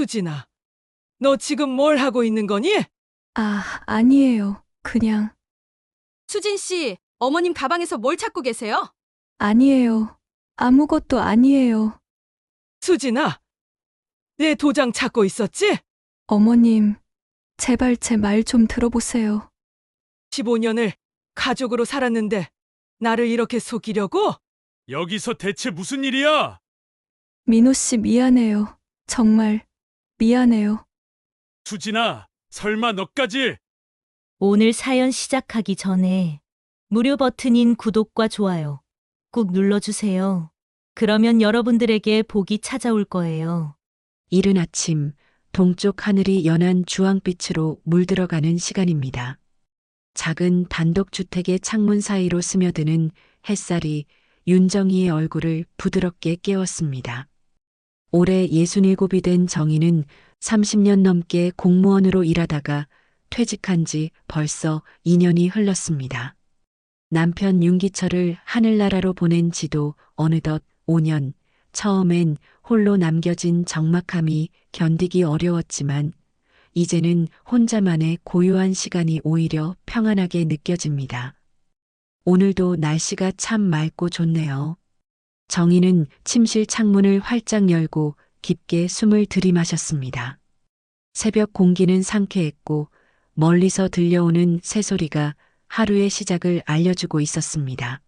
수진아, 너 지금 뭘 하고 있는 거니? 아니에요. 그냥, 수진 씨, 어머님 가방에서 뭘 찾고 계세요? 아니에요. 아무것도 아니에요. 수진아, 내 도장 찾고 있었지? 어머님, 제발 제 말 좀 들어보세요. 15년을 가족으로 살았는데 나를 이렇게 속이려고? 여기서 대체 무슨 일이야? 민호 씨 미안해요. 정말 미안해요. 수진아, 설마 너까지? 오늘 사연 시작하기 전에 무료 버튼인 구독과 좋아요 꾹 눌러주세요. 그러면 여러분들에게 복이 찾아올 거예요. 이른 아침, 동쪽 하늘이 연한 주황빛으로 물들어가는 시간입니다. 작은 단독주택의 창문 사이로 스며드는 햇살이 윤정이의 얼굴을 부드럽게 깨웠습니다. 올해 67이 된 정희는 30년 넘게 공무원으로 일하다가 퇴직한 지 벌써 2년이 흘렀습니다. 남편 윤기철을 하늘나라로 보낸 지도 어느덧 5년, 처음엔 홀로 남겨진 적막함이 견디기 어려웠지만 이제는 혼자만의 고요한 시간이 오히려 평안하게 느껴집니다. 오늘도 날씨가 참 맑고 좋네요. 정희는 침실 창문을 활짝 열고 깊게 숨을 들이마셨습니다. 새벽 공기는 상쾌했고 멀리서 들려오는 새소리가 하루의 시작을 알려주고 있었습니다.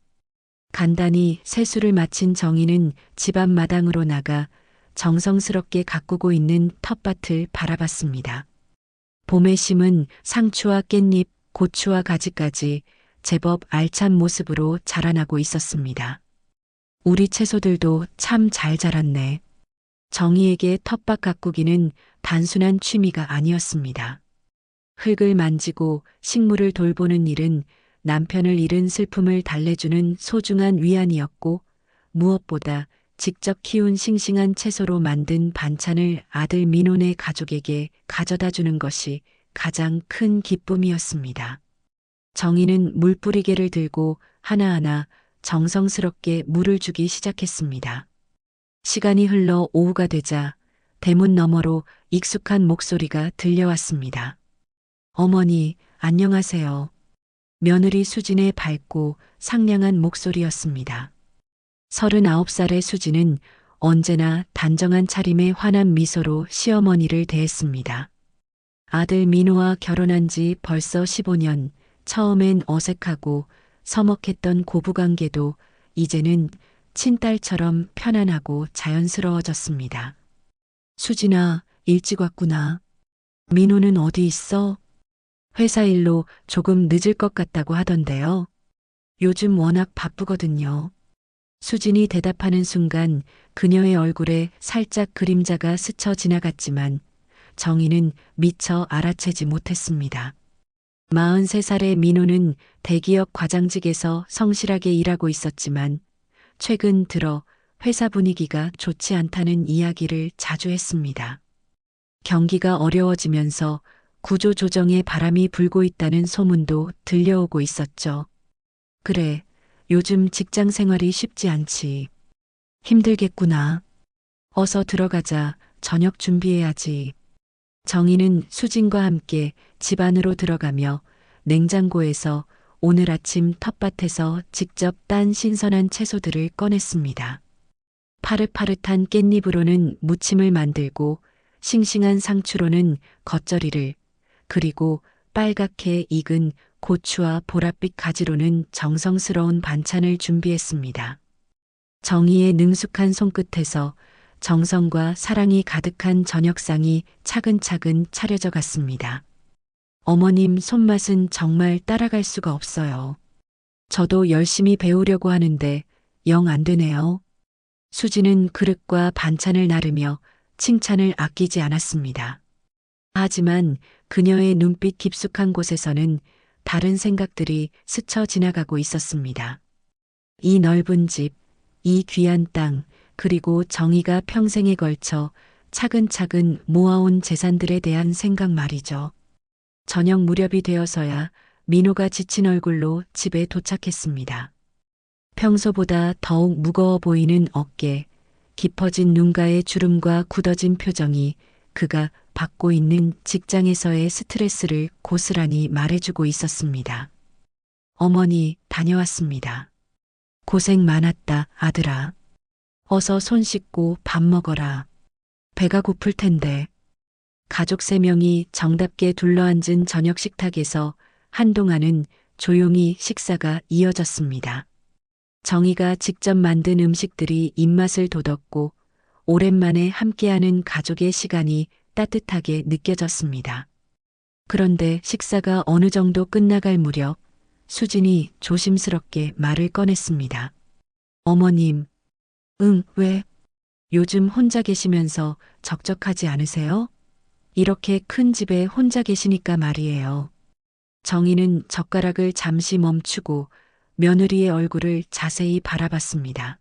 간단히 세수를 마친 정희는 집 앞 마당으로 나가 정성스럽게 가꾸고 있는 텃밭을 바라봤습니다. 봄에 심은 상추와 깻잎, 고추와 가지까지 제법 알찬 모습으로 자라나고 있었습니다. 우리 채소들도 참 잘 자랐네. 정희에게 텃밭 가꾸기는 단순한 취미가 아니었습니다. 흙을 만지고 식물을 돌보는 일은 남편을 잃은 슬픔을 달래주는 소중한 위안이었고 무엇보다 직접 키운 싱싱한 채소로 만든 반찬을 아들 민호네 가족에게 가져다 주는 것이 가장 큰 기쁨이었습니다. 정희는 물뿌리개를 들고 하나하나 정성스럽게 물을 주기 시작했습니다. 시간이 흘러 오후가 되자 대문 너머로 익숙한 목소리가 들려왔습니다. 어머니, 안녕하세요. 며느리 수진의 밝고 상냥한 목소리였습니다. 39살의 수진은 언제나 단정한 차림에 환한 미소로 시어머니를 대했습니다. 아들 민호와 결혼한 지 벌써 15년, 처음엔 어색하고 서먹했던 고부관계도 이제는 친딸처럼 편안하고 자연스러워졌습니다. 수진아, 일찍 왔구나. 민호는 어디 있어? 회사 일로 조금 늦을 것 같다고 하던데요. 요즘 워낙 바쁘거든요. 수진이 대답하는 순간 그녀의 얼굴에 살짝 그림자가 스쳐 지나갔지만 정희는 미처 알아채지 못했습니다. 43살의 민호는 대기업 과장직에서 성실하게 일하고 있었지만 최근 들어 회사 분위기가 좋지 않다는 이야기를 자주 했습니다. 경기가 어려워지면서 구조조정의 바람이 불고 있다는 소문도 들려오고 있었죠. 그래, 요즘 직장 생활이 쉽지 않지. 힘들겠구나. 어서 들어가자. 저녁 준비해야지. 정희는 수진과 함께 집 안으로 들어가며 냉장고에서 오늘 아침 텃밭에서 직접 딴 신선한 채소들을 꺼냈습니다. 파릇파릇한 깻잎으로는 무침을 만들고 싱싱한 상추로는 겉절이를, 그리고 빨갛게 익은 고추와 보랏빛 가지로는 정성스러운 반찬을 준비했습니다. 정희의 능숙한 손끝에서 정성과 사랑이 가득한 저녁상이 차근차근 차려져 갔습니다. 어머님 손맛은 정말 따라갈 수가 없어요. 저도 열심히 배우려고 하는데 영 안 되네요. 수지는 그릇과 반찬을 나르며 칭찬을 아끼지 않았습니다. 하지만 그녀의 눈빛 깊숙한 곳에서는 다른 생각들이 스쳐 지나가고 있었습니다. 이 넓은 집, 이 귀한 땅, 그리고 정희가 평생에 걸쳐 차근차근 모아온 재산들에 대한 생각 말이죠. 저녁 무렵이 되어서야 민호가 지친 얼굴로 집에 도착했습니다. 평소보다 더욱 무거워 보이는 어깨, 깊어진 눈가의 주름과 굳어진 표정이 그가 받고 있는 직장에서의 스트레스를 고스란히 말해주고 있었습니다. 어머니, 다녀왔습니다. 고생 많았다, 아들아. 어서 손 씻고 밥 먹어라. 배가 고플 텐데. 가족 3명이 정답게 둘러앉은 저녁 식탁에서 한동안은 조용히 식사가 이어졌습니다. 정희가 직접 만든 음식들이 입맛을 돋웠고 오랜만에 함께하는 가족의 시간이 따뜻하게 느껴졌습니다. 그런데 식사가 어느 정도 끝나갈 무렵 수진이 조심스럽게 말을 꺼냈습니다. 어머님, 왜? 요즘 혼자 계시면서 적적하지 않으세요? 이렇게 큰 집에 혼자 계시니까 말이에요. 정희는 젓가락을 잠시 멈추고 며느리의 얼굴을 자세히 바라봤습니다.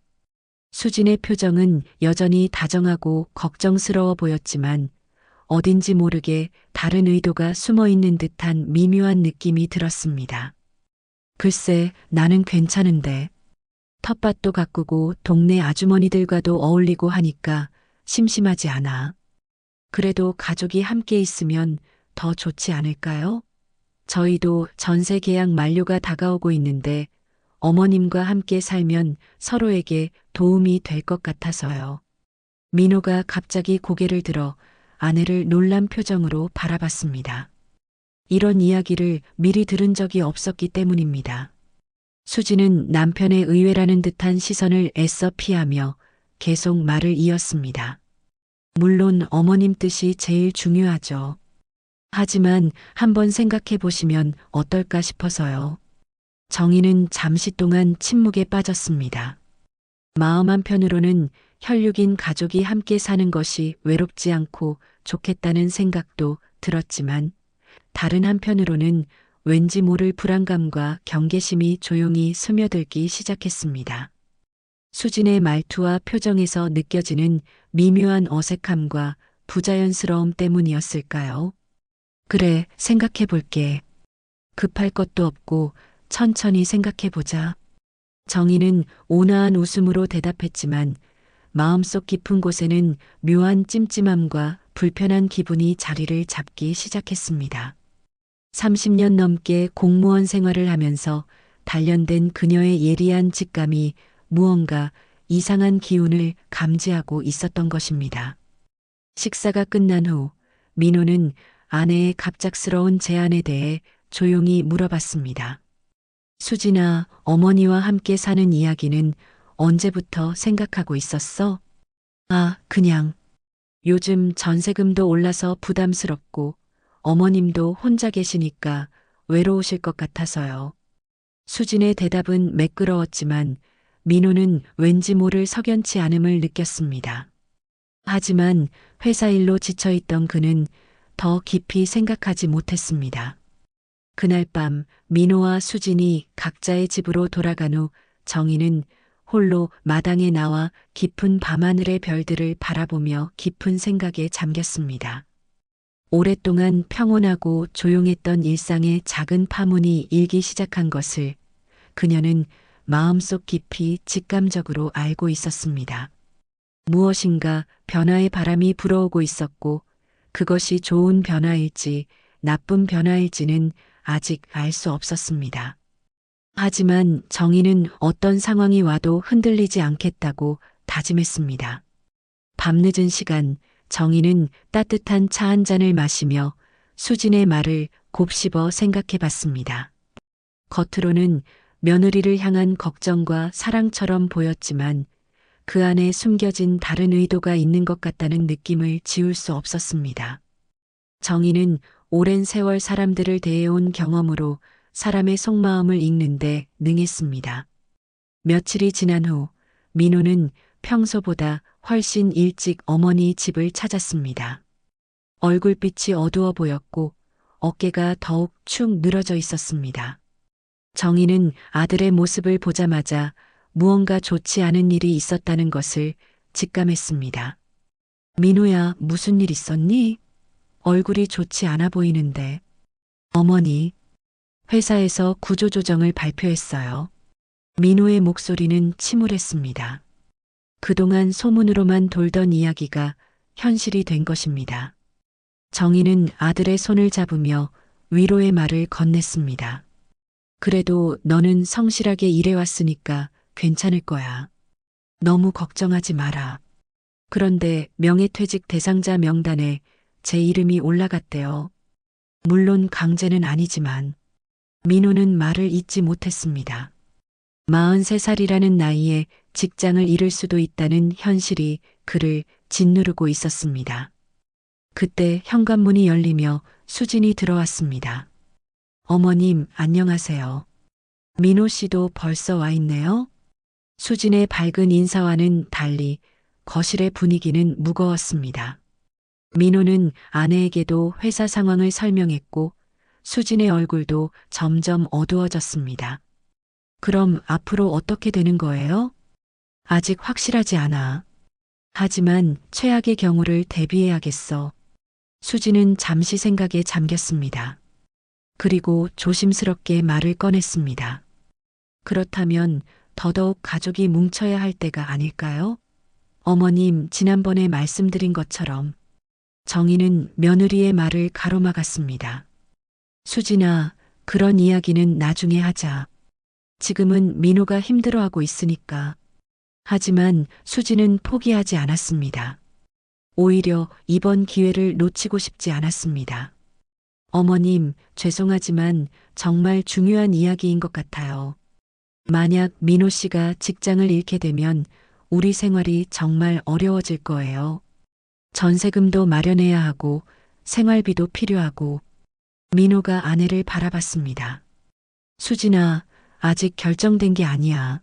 수진의 표정은 여전히 다정하고 걱정스러워 보였지만 어딘지 모르게 다른 의도가 숨어 있는 듯한 미묘한 느낌이 들었습니다. 글쎄, 나는 괜찮은데. 텃밭도 가꾸고 동네 아주머니들과도 어울리고 하니까 심심하지 않아. 그래도 가족이 함께 있으면 더 좋지 않을까요? 저희도 전세 계약 만료가 다가오고 있는데 어머님과 함께 살면 서로에게 도움이 될 것 같아서요. 민호가 갑자기 고개를 들어 아내를 놀란 표정으로 바라봤습니다. 이런 이야기를 미리 들은 적이 없었기 때문입니다. 수지는 남편의 의외라는 듯한 시선을 애써 피하며 계속 말을 이었습니다. 물론 어머님 뜻이 제일 중요하죠. 하지만 한번 생각해 보시면 어떨까 싶어서요. 정희는 잠시 동안 침묵에 빠졌습니다. 마음 한편으로는 혈육인 가족이 함께 사는 것이 외롭지 않고 좋겠다는 생각도 들었지만 다른 한편으로는 왠지 모를 불안감과 경계심이 조용히 스며들기 시작했습니다. 수진의 말투와 표정에서 느껴지는 미묘한 어색함과 부자연스러움 때문이었을까요? 그래, 생각해 볼게. 급할 것도 없고 천천히 생각해 보자. 정희는 온화한 웃음으로 대답했지만 마음속 깊은 곳에는 묘한 찜찜함과 불편한 기분이 자리를 잡기 시작했습니다. 30년 넘게 공무원 생활을 하면서 단련된 그녀의 예리한 직감이 무언가 이상한 기운을 감지하고 있었던 것입니다. 식사가 끝난 후 민호는 아내의 갑작스러운 제안에 대해 조용히 물어봤습니다. 수진아, 어머니와 함께 사는 이야기는 언제부터 생각하고 있었어? 그냥. 요즘 전세금도 올라서 부담스럽고 어머님도 혼자 계시니까 외로우실 것 같아서요. 수진의 대답은 매끄러웠지만 민호는 왠지 모를 석연치 않음을 느꼈습니다. 하지만 회사 일로 지쳐있던 그는 더 깊이 생각하지 못했습니다. 그날 밤 민호와 수진이 각자의 집으로 돌아간 후 정희는 홀로 마당에 나와 깊은 밤하늘의 별들을 바라보며 깊은 생각에 잠겼습니다. 오랫동안 평온하고 조용했던 일상의 작은 파문이 일기 시작한 것을 그녀는 마음속 깊이 직감적으로 알고 있었습니다. 무엇인가 변화의 바람이 불어오고 있었고 그것이 좋은 변화일지 나쁜 변화일지는 아직 알 수 없었습니다. 하지만 정희는 어떤 상황이 와도 흔들리지 않겠다고 다짐했습니다. 밤늦은 시간 정희는 따뜻한 차 한 잔을 마시며 수진의 말을 곱씹어 생각해 봤습니다. 겉으로는 며느리를 향한 걱정과 사랑처럼 보였지만 그 안에 숨겨진 다른 의도가 있는 것 같다는 느낌을 지울 수 없었습니다. 정희는 오랜 세월 사람들을 대해온 경험으로 사람의 속마음을 읽는데 능했습니다. 며칠이 지난 후 민호는 평소보다 훨씬 일찍 어머니 집을 찾았습니다. 얼굴빛이 어두워 보였고 어깨가 더욱 축 늘어져 있었습니다. 정희는 아들의 모습을 보자마자 무언가 좋지 않은 일이 있었다는 것을 직감했습니다. 민호야, 무슨 일 있었니? 얼굴이 좋지 않아 보이는데. 어머니, 회사에서 구조조정을 발표했어요. 민호의 목소리는 침울했습니다. 그동안 소문으로만 돌던 이야기가 현실이 된 것입니다. 정희는 아들의 손을 잡으며 위로의 말을 건넸습니다. 그래도 너는 성실하게 일해왔으니까 괜찮을 거야. 너무 걱정하지 마라. 그런데 명예퇴직 대상자 명단에 제 이름이 올라갔대요. 물론 강제는 아니지만 민호는 말을 잇지 못했습니다. 43살이라는 나이에 직장을 잃을 수도 있다는 현실이 그를 짓누르고 있었습니다. 그때 현관문이 열리며 수진이 들어왔습니다. 어머님, 안녕하세요. 민호 씨도 벌써 와 있네요. 수진의 밝은 인사와는 달리 거실의 분위기는 무거웠습니다. 민호는 아내에게도 회사 상황을 설명했고 수진의 얼굴도 점점 어두워졌습니다. 그럼 앞으로 어떻게 되는 거예요? 아직 확실하지 않아. 하지만 최악의 경우를 대비해야겠어. 수진은 잠시 생각에 잠겼습니다. 그리고 조심스럽게 말을 꺼냈습니다. 그렇다면 더더욱 가족이 뭉쳐야 할 때가 아닐까요? 어머님, 지난번에 말씀드린 것처럼 정희는 며느리의 말을 가로막았습니다. 수진아, 그런 이야기는 나중에 하자. 지금은 민호가 힘들어하고 있으니까. 하지만 수진은 포기하지 않았습니다. 오히려 이번 기회를 놓치고 싶지 않았습니다. 어머님, 죄송하지만 정말 중요한 이야기인 것 같아요. 만약 민호 씨가 직장을 잃게 되면 우리 생활이 정말 어려워질 거예요. 전세금도 마련해야 하고 생활비도 필요하고. 민호가 아내를 바라봤습니다. 수진아, 아직 결정된 게 아니야.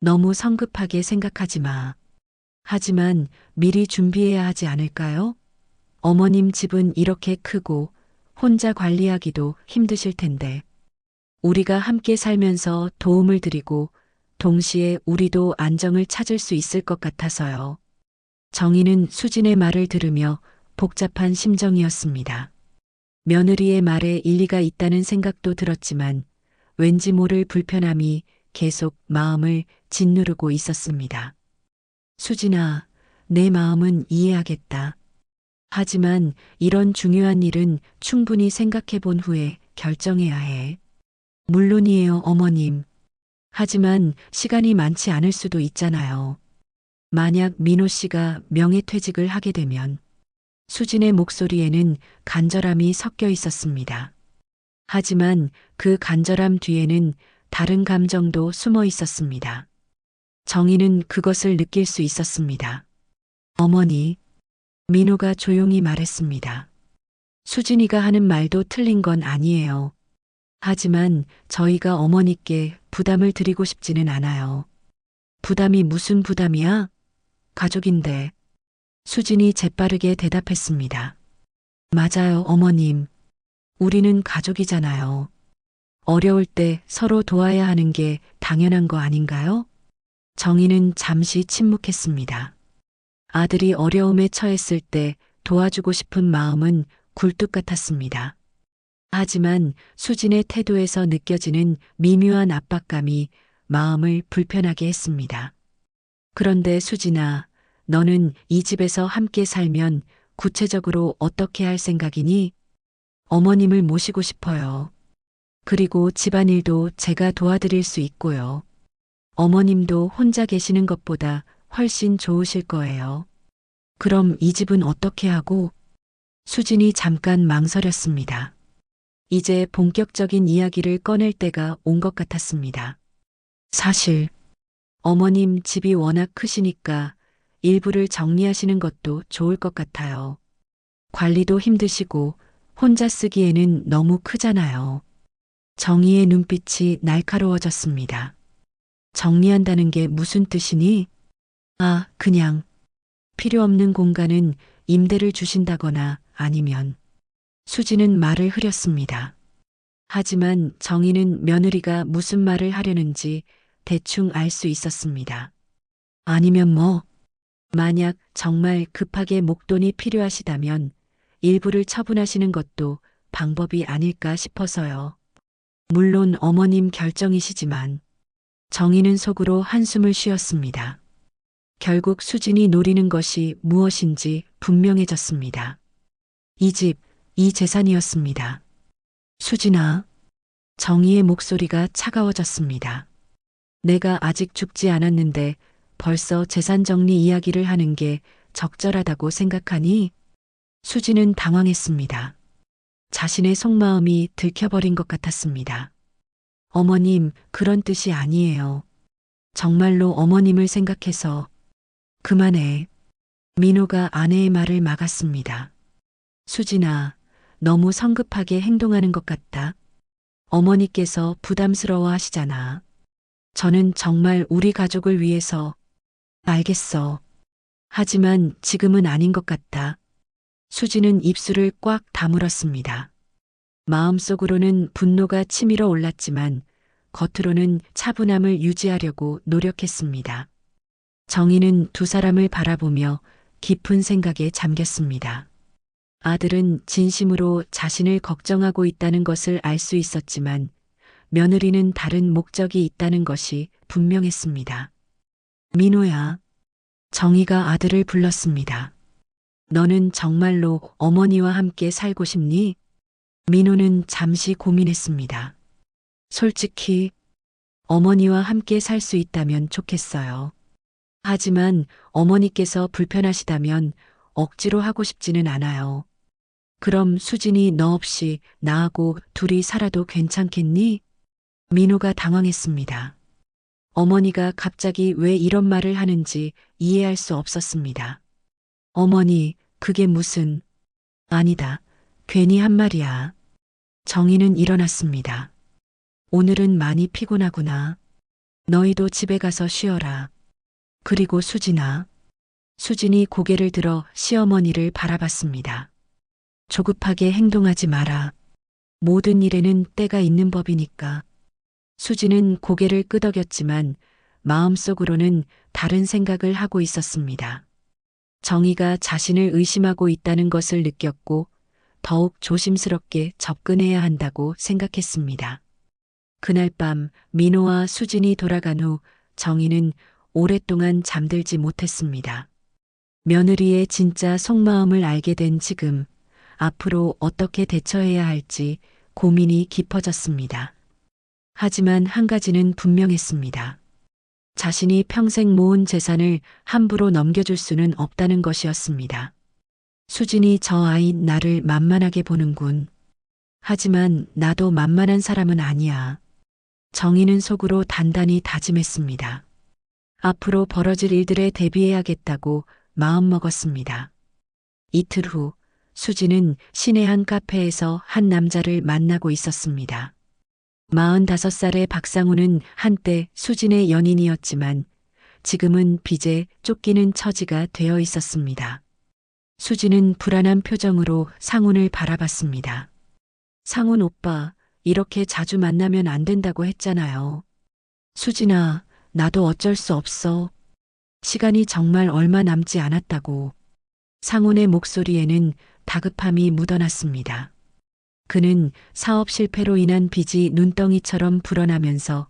너무 성급하게 생각하지 마. 하지만 미리 준비해야 하지 않을까요? 어머님 집은 이렇게 크고 혼자 관리하기도 힘드실 텐데. 우리가 함께 살면서 도움을 드리고 동시에 우리도 안정을 찾을 수 있을 것 같아서요. 정희는 수진의 말을 들으며 복잡한 심정이었습니다. 며느리의 말에 일리가 있다는 생각도 들었지만 왠지 모를 불편함이 계속 마음을 짓누르고 있었습니다. 수진아, 내 마음은 이해하겠다. 하지만 이런 중요한 일은 충분히 생각해 본 후에 결정해야 해. 물론이에요, 어머님. 하지만 시간이 많지 않을 수도 있잖아요. 만약 민호 씨가 명예퇴직을 하게 되면. 수진의 목소리에는 간절함이 섞여 있었습니다. 하지만 그 간절함 뒤에는 다른 감정도 숨어 있었습니다. 정희는 그것을 느낄 수 있었습니다. 어머니, 민호가 조용히 말했습니다. 수진이가 하는 말도 틀린 건 아니에요. 하지만 저희가 어머니께 부담을 드리고 싶지는 않아요. 부담이 무슨 부담이야? 가족인데. 수진이 재빠르게 대답했습니다. 맞아요, 어머님. 우리는 가족이잖아요. 어려울 때 서로 도와야 하는 게 당연한 거 아닌가요? 정희는 잠시 침묵했습니다. 아들이 어려움에 처했을 때 도와주고 싶은 마음은 굴뚝 같았습니다. 하지만 수진의 태도에서 느껴지는 미묘한 압박감이 마음을 불편하게 했습니다. 그런데 수진아, 너는 이 집에서 함께 살면 구체적으로 어떻게 할 생각이니? 어머님을 모시고 싶어요. 그리고 집안일도 제가 도와드릴 수 있고요. 어머님도 혼자 계시는 것보다 훨씬 좋으실 거예요. 그럼 이 집은 어떻게 하고? 수진이 잠깐 망설였습니다. 이제 본격적인 이야기를 꺼낼 때가 온 것 같았습니다. 사실 어머님 집이 워낙 크시니까 일부를 정리하시는 것도 좋을 것 같아요. 관리도 힘드시고 혼자 쓰기에는 너무 크잖아요. 정희의 눈빛이 날카로워졌습니다. 정리한다는 게 무슨 뜻이니? 아, 그냥 필요 없는 공간은 임대를 주신다거나 아니면. 수지는 말을 흐렸습니다. 하지만 정희는 며느리가 무슨 말을 하려는지 대충 알 수 있었습니다. 아니면 뭐? 만약 정말 급하게 목돈이 필요하시다면 일부를 처분하시는 것도 방법이 아닐까 싶어서요. 물론 어머님 결정이시지만. 정희는 속으로 한숨을 쉬었습니다. 결국 수진이 노리는 것이 무엇인지 분명해졌습니다. 이 집, 이 재산이었습니다. 수진아, 정희의 목소리가 차가워졌습니다. 내가 아직 죽지 않았는데 벌써 재산 정리 이야기를 하는 게 적절하다고 생각하니? 수진은 당황했습니다. 자신의 속마음이 들켜버린 것 같았습니다. 어머님, 그런 뜻이 아니에요. 정말로 어머님을 생각해서. 그만해. 민호가 아내의 말을 막았습니다. 수진아, 너무 성급하게 행동하는 것 같다. 어머니께서 부담스러워 하시잖아. 저는 정말 우리 가족을 위해서. 알겠어. 하지만 지금은 아닌 것 같다. 수진은 입술을 꽉 다물었습니다. 마음속으로는 분노가 치밀어 올랐지만 겉으로는 차분함을 유지하려고 노력했습니다. 정희는 두 사람을 바라보며 깊은 생각에 잠겼습니다. 아들은 진심으로 자신을 걱정하고 있다는 것을 알 수 있었지만 며느리는 다른 목적이 있다는 것이 분명했습니다. 민호야. 정희가 아들을 불렀습니다. 너는 정말로 어머니와 함께 살고 싶니? 민호는 잠시 고민했습니다. 솔직히 어머니와 함께 살 수 있다면 좋겠어요. 하지만 어머니께서 불편하시다면 억지로 하고 싶지는 않아요. 그럼 수진이 너 없이 나하고 둘이 살아도 괜찮겠니? 민호가 당황했습니다. 어머니가 갑자기 왜 이런 말을 하는지 이해할 수 없었습니다. 어머니, 그게 무슨... 아니다. 괜히 한 말이야. 정희는 일어났습니다. 오늘은 많이 피곤하구나. 너희도 집에 가서 쉬어라. 그리고 수진아. 수진이 고개를 들어 시어머니를 바라봤습니다. 조급하게 행동하지 마라. 모든 일에는 때가 있는 법이니까. 수진은 고개를 끄덕였지만 마음속으로는 다른 생각을 하고 있었습니다. 정희가 자신을 의심하고 있다는 것을 느꼈고 더욱 조심스럽게 접근해야 한다고 생각했습니다. 그날 밤 민호와 수진이 돌아간 후 정희는 오랫동안 잠들지 못했습니다. 며느리의 진짜 속마음을 알게 된 지금 앞으로 어떻게 대처해야 할지 고민이 깊어졌습니다. 하지만 한 가지는 분명했습니다. 자신이 평생 모은 재산을 함부로 넘겨줄 수는 없다는 것이었습니다. 수진이 저 아인 나를 만만하게 보는군. 하지만 나도 만만한 사람은 아니야. 정희는 속으로 단단히 다짐했습니다. 앞으로 벌어질 일들에 대비해야겠다고 마음먹었습니다. 이틀 후 수진은 시내 한 카페에서 한 남자를 만나고 있었습니다. 45살의 박상우는 한때 수진의 연인이었지만 지금은 빚에 쫓기는 처지가 되어 있었습니다. 수진은 불안한 표정으로 상훈을 바라봤습니다. 상훈 오빠, 이렇게 자주 만나면 안 된다고 했잖아요. 수진아, 나도 어쩔 수 없어. 시간이 정말 얼마 남지 않았다고. 상훈의 목소리에는 다급함이 묻어났습니다. 그는 사업 실패로 인한 빚이 눈덩이처럼 불어나면서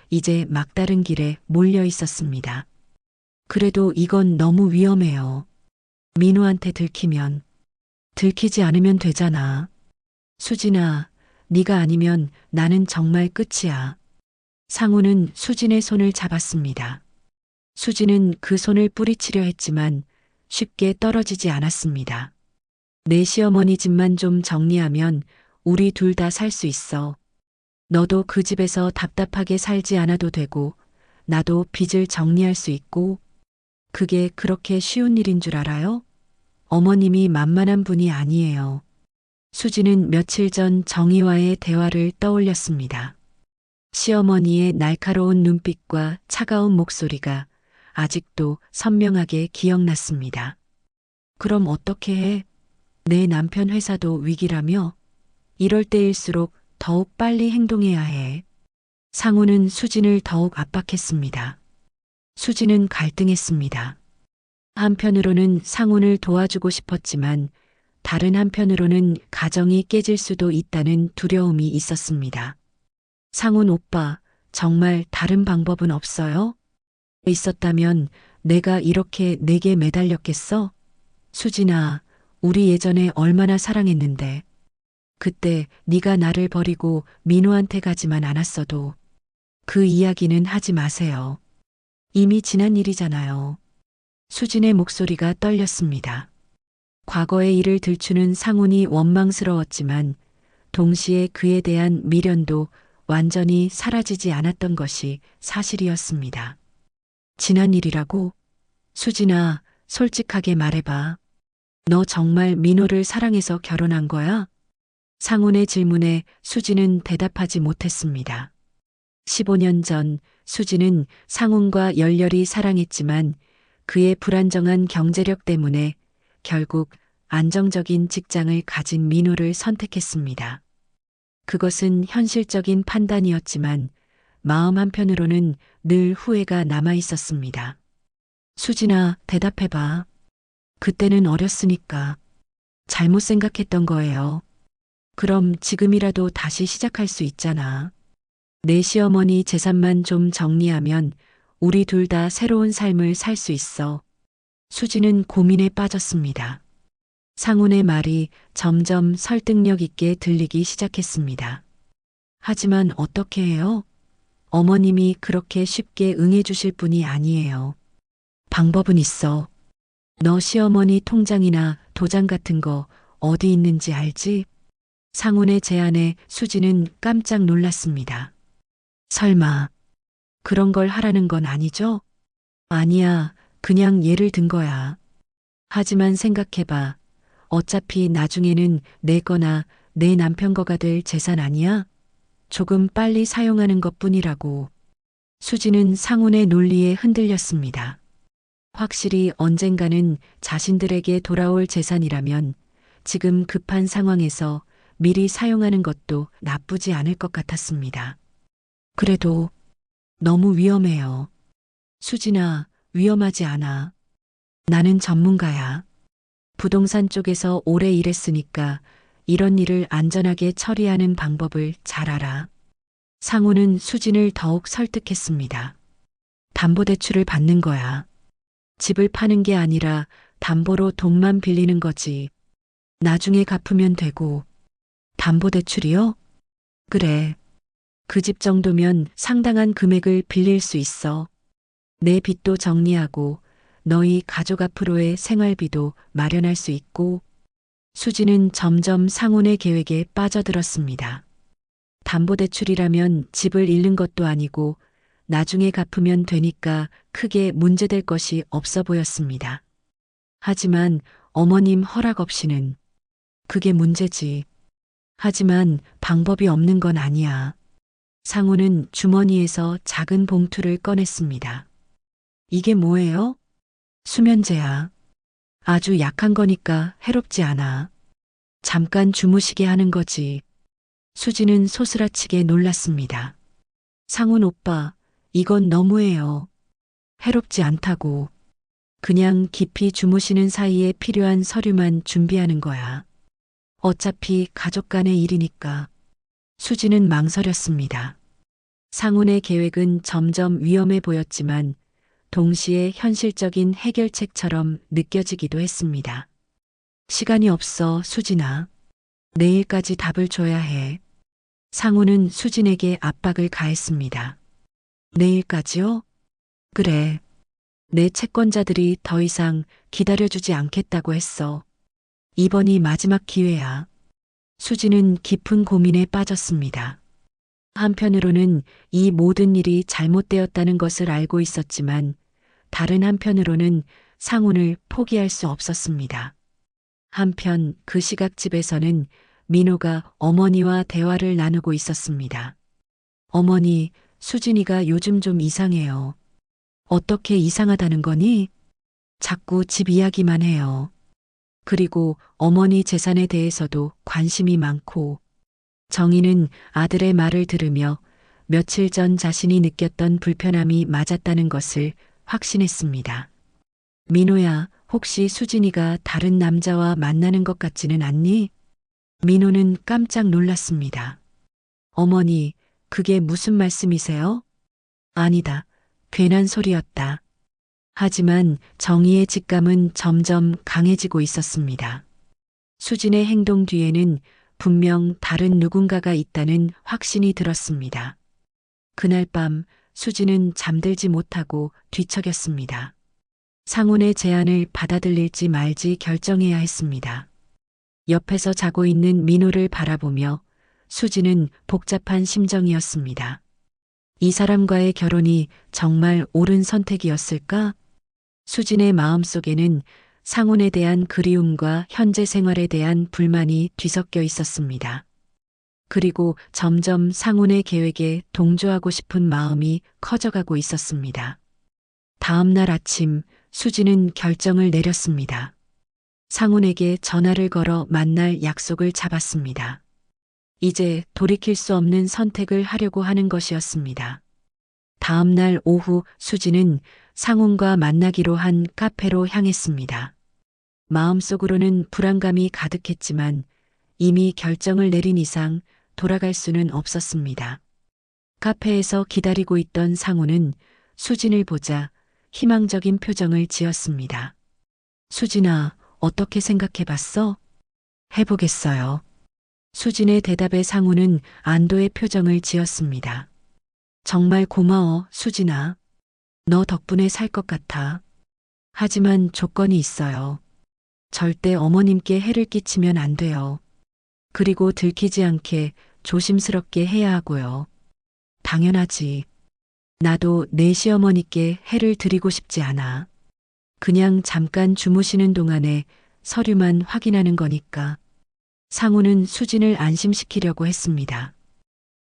이제 막다른 길에 몰려 있었습니다. 그래도 이건 너무 위험해요. 민호한테 들키면. 들키지 않으면 되잖아. 수진아, 네가 아니면 나는 정말 끝이야. 상우는 수진의 손을 잡았습니다. 수진은 그 손을 뿌리치려 했지만 쉽게 떨어지지 않았습니다. 내 시어머니 집만 좀 정리하면 우리 둘 다 살 수 있어. 너도 그 집에서 답답하게 살지 않아도 되고 나도 빚을 정리할 수 있고. 그게 그렇게 쉬운 일인 줄 알아요? 어머님이 만만한 분이 아니에요. 수진은 며칠 전 정희와의 대화를 떠올렸습니다. 시어머니의 날카로운 눈빛과 차가운 목소리가 아직도 선명하게 기억났습니다. 그럼 어떻게 해? 내 남편 회사도 위기라며? 이럴 때일수록 더욱 빨리 행동해야 해. 상우는 수진을 더욱 압박했습니다. 수진은 갈등했습니다. 한편으로는 상훈을 도와주고 싶었지만 다른 한편으로는 가정이 깨질 수도 있다는 두려움이 있었습니다. 상훈 오빠, 정말 다른 방법은 없어요? 있었다면 내가 이렇게 내게 매달렸겠어? 수진아, 우리 예전에 얼마나 사랑했는데. 그때 네가 나를 버리고 민호한테 가지만 않았어도 그 이야기는 하지 마세요. 이미 지난 일이잖아요. 수진의 목소리가 떨렸습니다. 과거의 일을 들추는 상훈이 원망스러웠지만 동시에 그에 대한 미련도 완전히 사라지지 않았던 것이 사실이었습니다. 지난 일이라고? 수진아, 솔직하게 말해봐. 너 정말 민호를 사랑해서 결혼한 거야? 상훈의 질문에 수진은 대답하지 못했습니다. 15년 전 수진은 상훈과 열렬히 사랑했지만 그의 불안정한 경제력 때문에 결국 안정적인 직장을 가진 민호를 선택했습니다. 그것은 현실적인 판단이었지만 마음 한편으로는 늘 후회가 남아 있었습니다. 수진아, 대답해봐. 그때는 어렸으니까 잘못 생각했던 거예요. 그럼 지금이라도 다시 시작할 수 있잖아. 내 시어머니 재산만 좀 정리하면 우리 둘 다 새로운 삶을 살 수 있어. 수진은 고민에 빠졌습니다. 상훈의 말이 점점 설득력 있게 들리기 시작했습니다. 하지만 어떻게 해요? 어머님이 그렇게 쉽게 응해주실 분이 아니에요. 방법은 있어. 너 시어머니 통장이나 도장 같은 거 어디 있는지 알지? 상훈의 제안에 수진은 깜짝 놀랐습니다. 설마 그런 걸 하라는 건 아니죠? 아니야, 그냥 예를 든 거야. 하지만 생각해봐. 어차피 나중에는 내 거나 내 남편 거가 될 재산 아니야? 조금 빨리 사용하는 것뿐이라고. 수진은 상훈의 논리에 흔들렸습니다. 확실히 언젠가는 자신들에게 돌아올 재산이라면 지금 급한 상황에서 미리 사용하는 것도 나쁘지 않을 것 같았습니다. 그래도 너무 위험해요. 수진아, 위험하지 않아. 나는 전문가야. 부동산 쪽에서 오래 일했으니까 이런 일을 안전하게 처리하는 방법을 잘 알아. 상훈은 수진을 더욱 설득했습니다. 담보대출을 받는 거야. 집을 파는 게 아니라 담보로 돈만 빌리는 거지. 나중에 갚으면 되고. 담보대출이요? 그래. 그 집 정도면 상당한 금액을 빌릴 수 있어. 내 빚도 정리하고 너희 가족 앞으로의 생활비도 마련할 수 있고. 수진은 점점 상훈의 계획에 빠져들었습니다. 담보대출이라면 집을 잃는 것도 아니고 나중에 갚으면 되니까 크게 문제될 것이 없어 보였습니다. 하지만 어머님 허락 없이는 그게 문제지. 하지만 방법이 없는 건 아니야. 상훈은 주머니에서 작은 봉투를 꺼냈습니다. 이게 뭐예요? 수면제야. 아주 약한 거니까 해롭지 않아. 잠깐 주무시게 하는 거지. 수지는 소스라치게 놀랐습니다. 상훈 오빠, 이건 너무해요. 해롭지 않다고. 그냥 깊이 주무시는 사이에 필요한 서류만 준비하는 거야. 어차피 가족 간의 일이니까. 수지는 망설였습니다. 상훈의 계획은 점점 위험해 보였지만 동시에 현실적인 해결책처럼 느껴지기도 했습니다. 시간이 없어, 수진아. 내일까지 답을 줘야 해. 상훈은 수진에게 압박을 가했습니다. 내일까지요? 그래. 내 채권자들이 더 이상 기다려주지 않겠다고 했어. 이번이 마지막 기회야. 수진은 깊은 고민에 빠졌습니다. 한편으로는 이 모든 일이 잘못되었다는 것을 알고 있었지만 다른 한편으로는 상훈을 포기할 수 없었습니다. 한편 그 시각집에서는 민호가 어머니와 대화를 나누고 있었습니다. 어머니, 수진이가 요즘 좀 이상해요. 어떻게 이상하다는 거니? 자꾸 집 이야기만 해요. 그리고 어머니 재산에 대해서도 관심이 많고. 정희는 아들의 말을 들으며 며칠 전 자신이 느꼈던 불편함이 맞았다는 것을 확신했습니다. 민호야, 혹시 수진이가 다른 남자와 만나는 것 같지는 않니? 민호는 깜짝 놀랐습니다. 어머니, 그게 무슨 말씀이세요? 아니다. 괜한 소리였다. 하지만 정희의 직감은 점점 강해지고 있었습니다. 수진의 행동 뒤에는 분명 다른 누군가가 있다는 확신이 들었습니다. 그날 밤 수진은 잠들지 못하고 뒤척였습니다. 상훈의 제안을 받아들일지 말지 결정해야 했습니다. 옆에서 자고 있는 민호를 바라보며 수진은 복잡한 심정이었습니다. 이 사람과의 결혼이 정말 옳은 선택이었을까? 수진의 마음속에는 상훈에 대한 그리움과 현재 생활에 대한 불만이 뒤섞여 있었습니다. 그리고 점점 상훈의 계획에 동조하고 싶은 마음이 커져가고 있었습니다. 다음 날 아침 수진은 결정을 내렸습니다. 상훈에게 전화를 걸어 만날 약속을 잡았습니다. 이제 돌이킬 수 없는 선택을 하려고 하는 것이었습니다. 다음 날 오후 수진은 상훈과 만나기로 한 카페로 향했습니다. 마음속으로는 불안감이 가득했지만 이미 결정을 내린 이상 돌아갈 수는 없었습니다. 카페에서 기다리고 있던 상훈은 수진을 보자 희망적인 표정을 지었습니다. 수진아, 어떻게 생각해 봤어? 해보겠어요. 수진의 대답에 상훈은 안도의 표정을 지었습니다. 정말 고마워, 수진아. 너 덕분에 살 것 같아. 하지만 조건이 있어요. 절대 어머님께 해를 끼치면 안 돼요. 그리고 들키지 않게 조심스럽게 해야 하고요. 당연하지. 나도 내 시어머니께 해를 드리고 싶지 않아. 그냥 잠깐 주무시는 동안에 서류만 확인하는 거니까. 상훈은 수진을 안심시키려고 했습니다.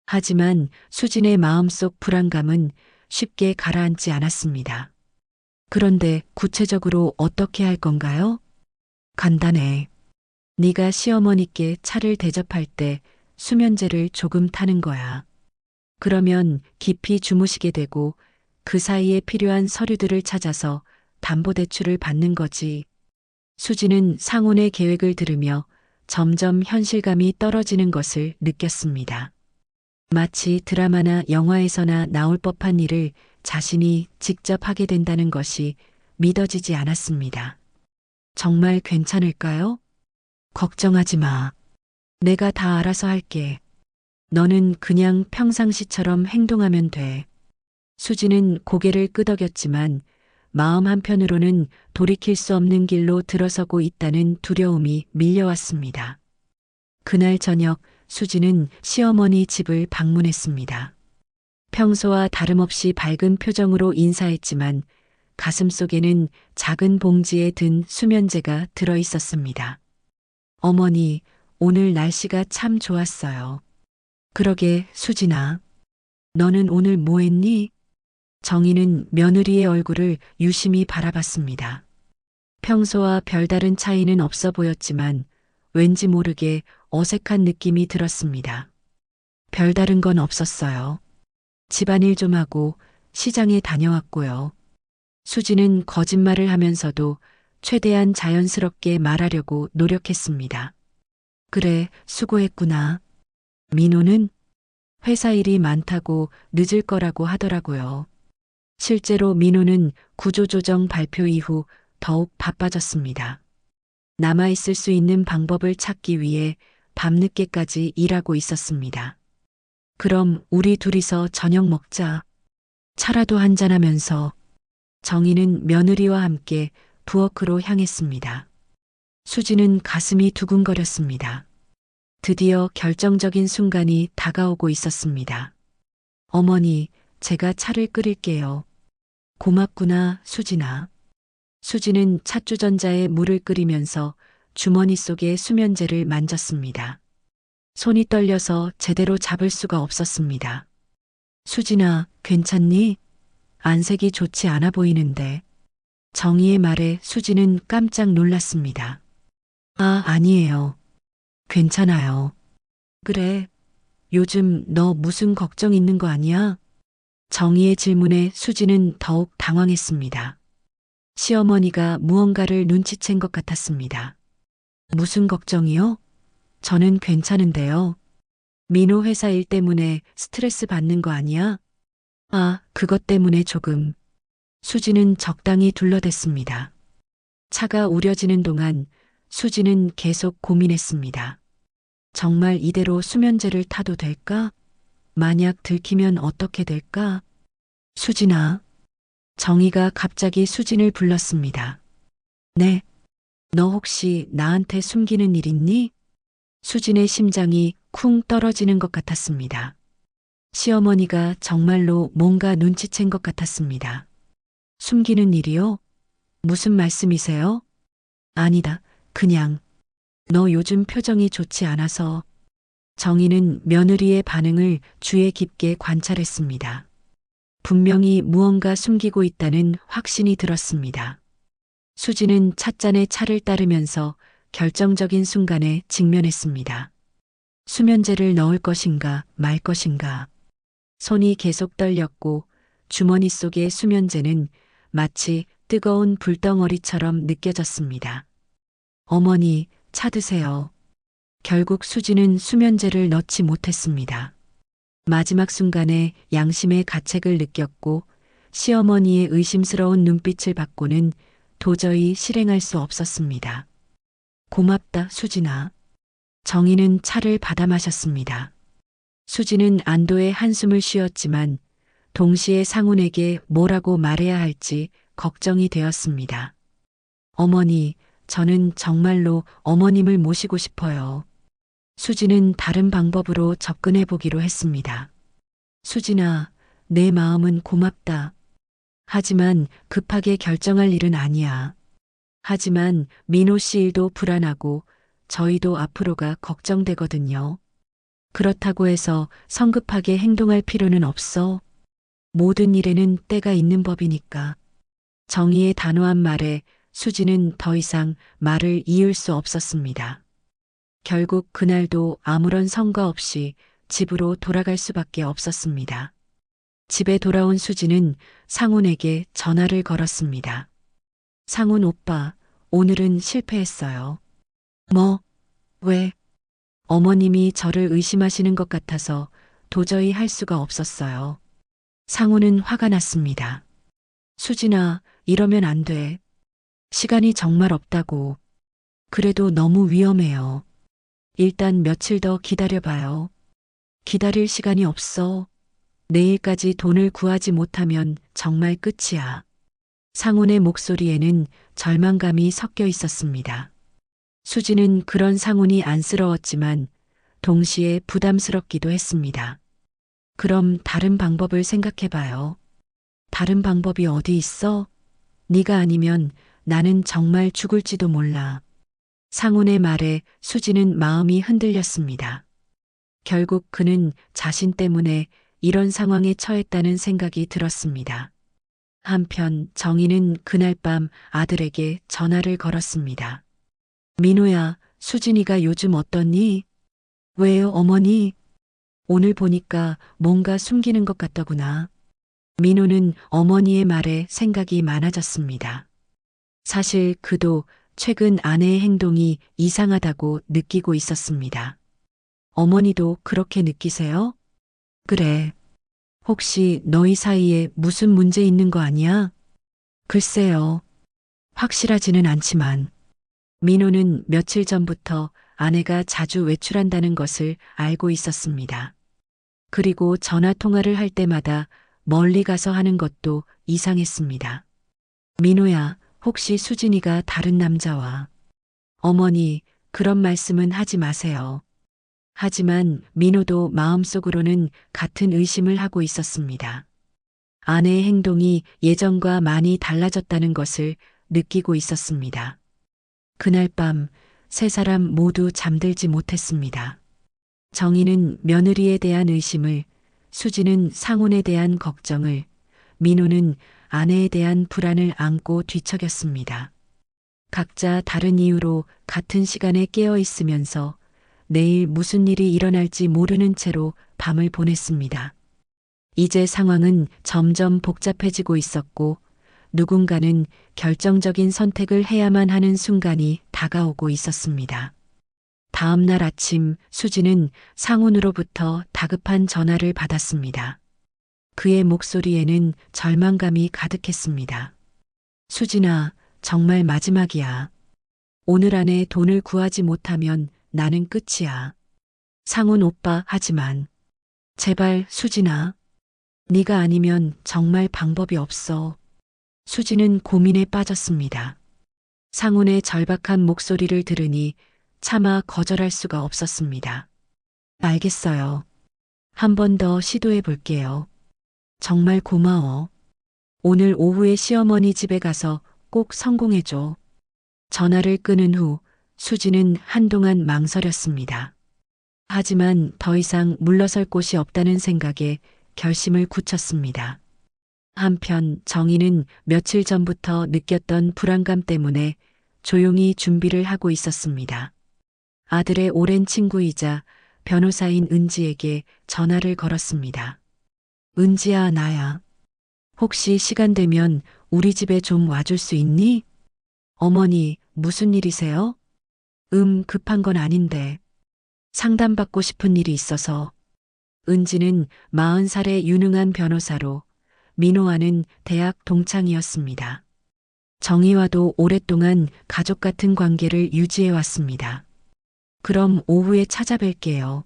하지만 수진의 마음속 불안감은 쉽게 가라앉지 않았습니다. 그런데 구체적으로 어떻게 할 건가요? 간단해. 네가 시어머니께 차를 대접할 때 수면제를 조금 타는 거야. 그러면 깊이 주무시게 되고 그 사이에 필요한 서류들을 찾아서 담보대출을 받는 거지. 수진은 상훈의 계획을 들으며 점점 현실감이 떨어지는 것을 느꼈습니다. 마치 드라마나 영화에서나 나올 법한 일을 자신이 직접 하게 된다는 것이 믿어지지 않았습니다. 정말 괜찮을까요? 걱정하지 마. 내가 다 알아서 할게. 너는 그냥 평상시처럼 행동하면 돼. 수진은 고개를 끄덕였지만 마음 한편으로는 돌이킬 수 없는 길로 들어서고 있다는 두려움이 밀려왔습니다. 그날 저녁 수진은 시어머니 집을 방문했습니다. 평소와 다름없이 밝은 표정으로 인사했지만 가슴속에는 작은 봉지에 든 수면제가 들어 있었습니다. 어머니, 오늘 날씨가 참 좋았어요. 그러게, 수진아. 너는 오늘 뭐 했니? 정희는 며느리의 얼굴을 유심히 바라봤습니다. 평소와 별다른 차이는 없어 보였지만 왠지 모르게 어색한 느낌이 들었습니다. 별다른 건 없었어요. 집안일 좀 하고 시장에 다녀왔고요. 수지는 거짓말을 하면서도 최대한 자연스럽게 말하려고 노력했습니다. 그래, 수고했구나. 민호는 회사 일이 많다고 늦을 거라고 하더라고요. 실제로 민호는 구조조정 발표 이후 더욱 바빠졌습니다. 남아있을 수 있는 방법을 찾기 위해 밤늦게까지 일하고 있었습니다. 그럼 우리 둘이서 저녁 먹자. 차라도 한잔하면서 정희는 며느리와 함께 부엌으로 향했습니다. 수지는 가슴이 두근거렸습니다. 드디어 결정적인 순간이 다가오고 있었습니다. 어머니, 제가 차를 끓일게요. 고맙구나, 수진아. 수지는 찻주전자에 물을 끓이면서 주머니 속의 수면제를 만졌습니다. 손이 떨려서 제대로 잡을 수가 없었습니다. 수진아, 괜찮니? 안색이 좋지 않아 보이는데. 정희의 말에 수지는 깜짝 놀랐습니다. 아, 아니에요. 괜찮아요. 그래. 요즘 너 무슨 걱정 있는 거 아니야? 정희의 질문에 수지는 더욱 당황했습니다. 시어머니가 무언가를 눈치챈 것 같았습니다. 무슨 걱정이요? 저는 괜찮은데요. 민호 회사 일 때문에 스트레스 받는 거 아니야? 아, 그것 때문에 조금. 수지는 적당히 둘러댔습니다. 차가 우려지는 동안 수지는 계속 고민했습니다. 정말 이대로 수면제를 타도 될까? 만약 들키면 어떻게 될까? 수진아. 정희가 갑자기 수진을 불렀습니다. 네. 너 혹시 나한테 숨기는 일 있니? 수진의 심장이 쿵 떨어지는 것 같았습니다. 시어머니가 정말로 뭔가 눈치챈 것 같았습니다. 숨기는 일이요? 무슨 말씀이세요? 아니다. 그냥 너 요즘 표정이 좋지 않아서. 정희는 며느리의 반응을 주의 깊게 관찰했습니다. 분명히 무언가 숨기고 있다는 확신이 들었습니다. 수지는 찻잔에 차를 따르면서 결정적인 순간에 직면했습니다. 수면제를 넣을 것인가 말 것인가. 손이 계속 떨렸고 주머니 속의 수면제는 마치 뜨거운 불덩어리처럼 느껴졌습니다. 어머니, 차 드세요. 결국 수지는 수면제를 넣지 못했습니다. 마지막 순간에 양심의 가책을 느꼈고 시어머니의 의심스러운 눈빛을 받고는 도저히 실행할 수 없었습니다. 고맙다, 수진아. 정희는 차를 받아 마셨습니다. 수지는 안도의 한숨을 쉬었지만 동시에 상훈에게 뭐라고 말해야 할지 걱정이 되었습니다. 어머니, 저는 정말로 어머님을 모시고 싶어요. 수지는 다른 방법으로 접근해 보기로 했습니다. 수진아, 내 마음은 고맙다. 하지만 급하게 결정할 일은 아니야. 하지만 민호 씨 일도 불안하고 저희도 앞으로가 걱정되거든요. 그렇다고 해서 성급하게 행동할 필요는 없어. 모든 일에는 때가 있는 법이니까. 정희의 단호한 말에 수지는 더 이상 말을 이을 수 없었습니다. 결국 그날도 아무런 성과 없이 집으로 돌아갈 수밖에 없었습니다. 집에 돌아온 수지는 상훈에게 전화를 걸었습니다. 상훈 오빠, 오늘은 실패했어요. 뭐? 왜? 어머님이 저를 의심하시는 것 같아서 도저히 할 수가 없었어요. 상훈은 화가 났습니다. 수진아, 이러면 안 돼. 시간이 정말 없다고. 그래도 너무 위험해요. 일단 며칠 더 기다려봐요. 기다릴 시간이 없어. 내일까지 돈을 구하지 못하면 정말 끝이야. 상훈의 목소리에는 절망감이 섞여 있었습니다. 수지는 그런 상훈이 안쓰러웠지만 동시에 부담스럽기도 했습니다. 그럼 다른 방법을 생각해봐요. 다른 방법이 어디 있어? 네가 아니면 나는 정말 죽을지도 몰라. 상훈의 말에 수지는 마음이 흔들렸습니다. 결국 그는 자신 때문에 이런 상황에 처했다는 생각이 들었습니다. 한편 정희는 그날 밤 아들에게 전화를 걸었습니다. 민호야, 수진이가 요즘 어떠니? 왜요, 어머니? 오늘 보니까 뭔가 숨기는 것 같더구나. 민호는 어머니의 말에 생각이 많아졌습니다. 사실 그도 최근 아내의 행동이 이상하다고 느끼고 있었습니다. 어머니도 그렇게 느끼세요? 그래. 혹시 너희 사이에 무슨 문제 있는 거 아니야? 글쎄요. 확실하지는 않지만. 민호는 며칠 전부터 아내가 자주 외출한다는 것을 알고 있었습니다. 그리고 전화 통화를 할 때마다 멀리 가서 하는 것도 이상했습니다. 민호야, 혹시 수진이가 다른 남자와. 어머니, 그런 말씀은 하지 마세요. 하지만 민호도 마음속으로는 같은 의심을 하고 있었습니다. 아내의 행동이 예전과 많이 달라졌다는 것을 느끼고 있었습니다. 그날 밤 세 사람 모두 잠들지 못했습니다. 정희는 며느리에 대한 의심을, 수지는 상훈에 대한 걱정을, 민호는 아내에 대한 불안을 안고 뒤척였습니다. 각자 다른 이유로 같은 시간에 깨어 있으면서 내일 무슨 일이 일어날지 모르는 채로 밤을 보냈습니다. 이제 상황은 점점 복잡해지고 있었고 누군가는 결정적인 선택을 해야만 하는 순간이 다가오고 있었습니다. 다음 날 아침 수지는 상훈으로부터 다급한 전화를 받았습니다. 그의 목소리에는 절망감이 가득했습니다. 수진아, 정말 마지막이야. 오늘 안에 돈을 구하지 못하면 나는 끝이야. 상훈 오빠 하지만 제발 수진아. 네가 아니면 정말 방법이 없어. 수진은 고민에 빠졌습니다. 상훈의 절박한 목소리를 들으니 차마 거절할 수가 없었습니다. 알겠어요. 한 번 더 시도해 볼게요. 정말 고마워. 오늘 오후에 시어머니 집에 가서 꼭 성공해줘. 전화를 끊은 후 수진은 한동안 망설였습니다. 하지만 더 이상 물러설 곳이 없다는 생각에 결심을 굳혔습니다. 한편 정희는 며칠 전부터 느꼈던 불안감 때문에 조용히 준비를 하고 있었습니다. 아들의 오랜 친구이자 변호사인 은지에게 전화를 걸었습니다. 은지야, 나야. 혹시 시간 되면 우리 집에 좀 와줄 수 있니? 어머니, 무슨 일이세요? 급한 건 아닌데. 상담받고 싶은 일이 있어서. 은지는 40살의 유능한 변호사로 민호와는 대학 동창이었습니다. 정희와도 오랫동안 가족 같은 관계를 유지해 왔습니다. 그럼 오후에 찾아뵐게요.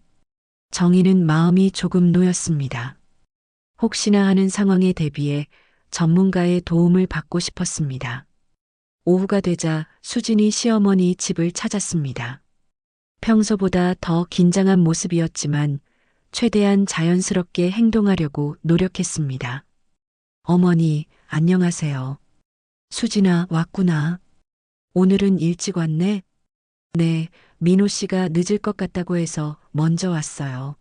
정희는 마음이 조금 놓였습니다. 혹시나 하는 상황에 대비해 전문가의 도움을 받고 싶었습니다. 오후가 되자 수진이 시어머니 집을 찾았습니다. 평소보다 더 긴장한 모습이었지만 최대한 자연스럽게 행동하려고 노력했습니다. 어머니, 안녕하세요. 수진아, 왔구나. 오늘은 일찍 왔네? 네, 민호 씨가 늦을 것 같다고 해서 먼저 왔어요.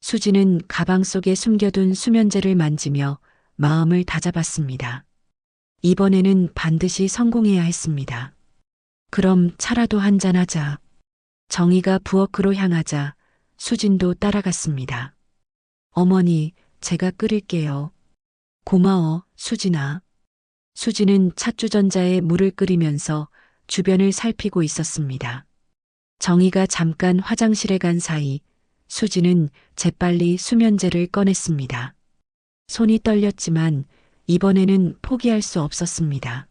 수진은 가방 속에 숨겨둔 수면제를 만지며 마음을 다잡았습니다. 이번에는 반드시 성공해야 했습니다. 그럼 차라도 한잔하자. 정희가 부엌으로 향하자 수진도 따라갔습니다. 어머니, 제가 끓일게요. 고마워, 수진아. 수진은 찻주전자에 물을 끓이면서 주변을 살피고 있었습니다. 정희가 잠깐 화장실에 간 사이 수진은 재빨리 수면제를 꺼냈습니다. 손이 떨렸지만 이번에는 포기할 수 없었습니다.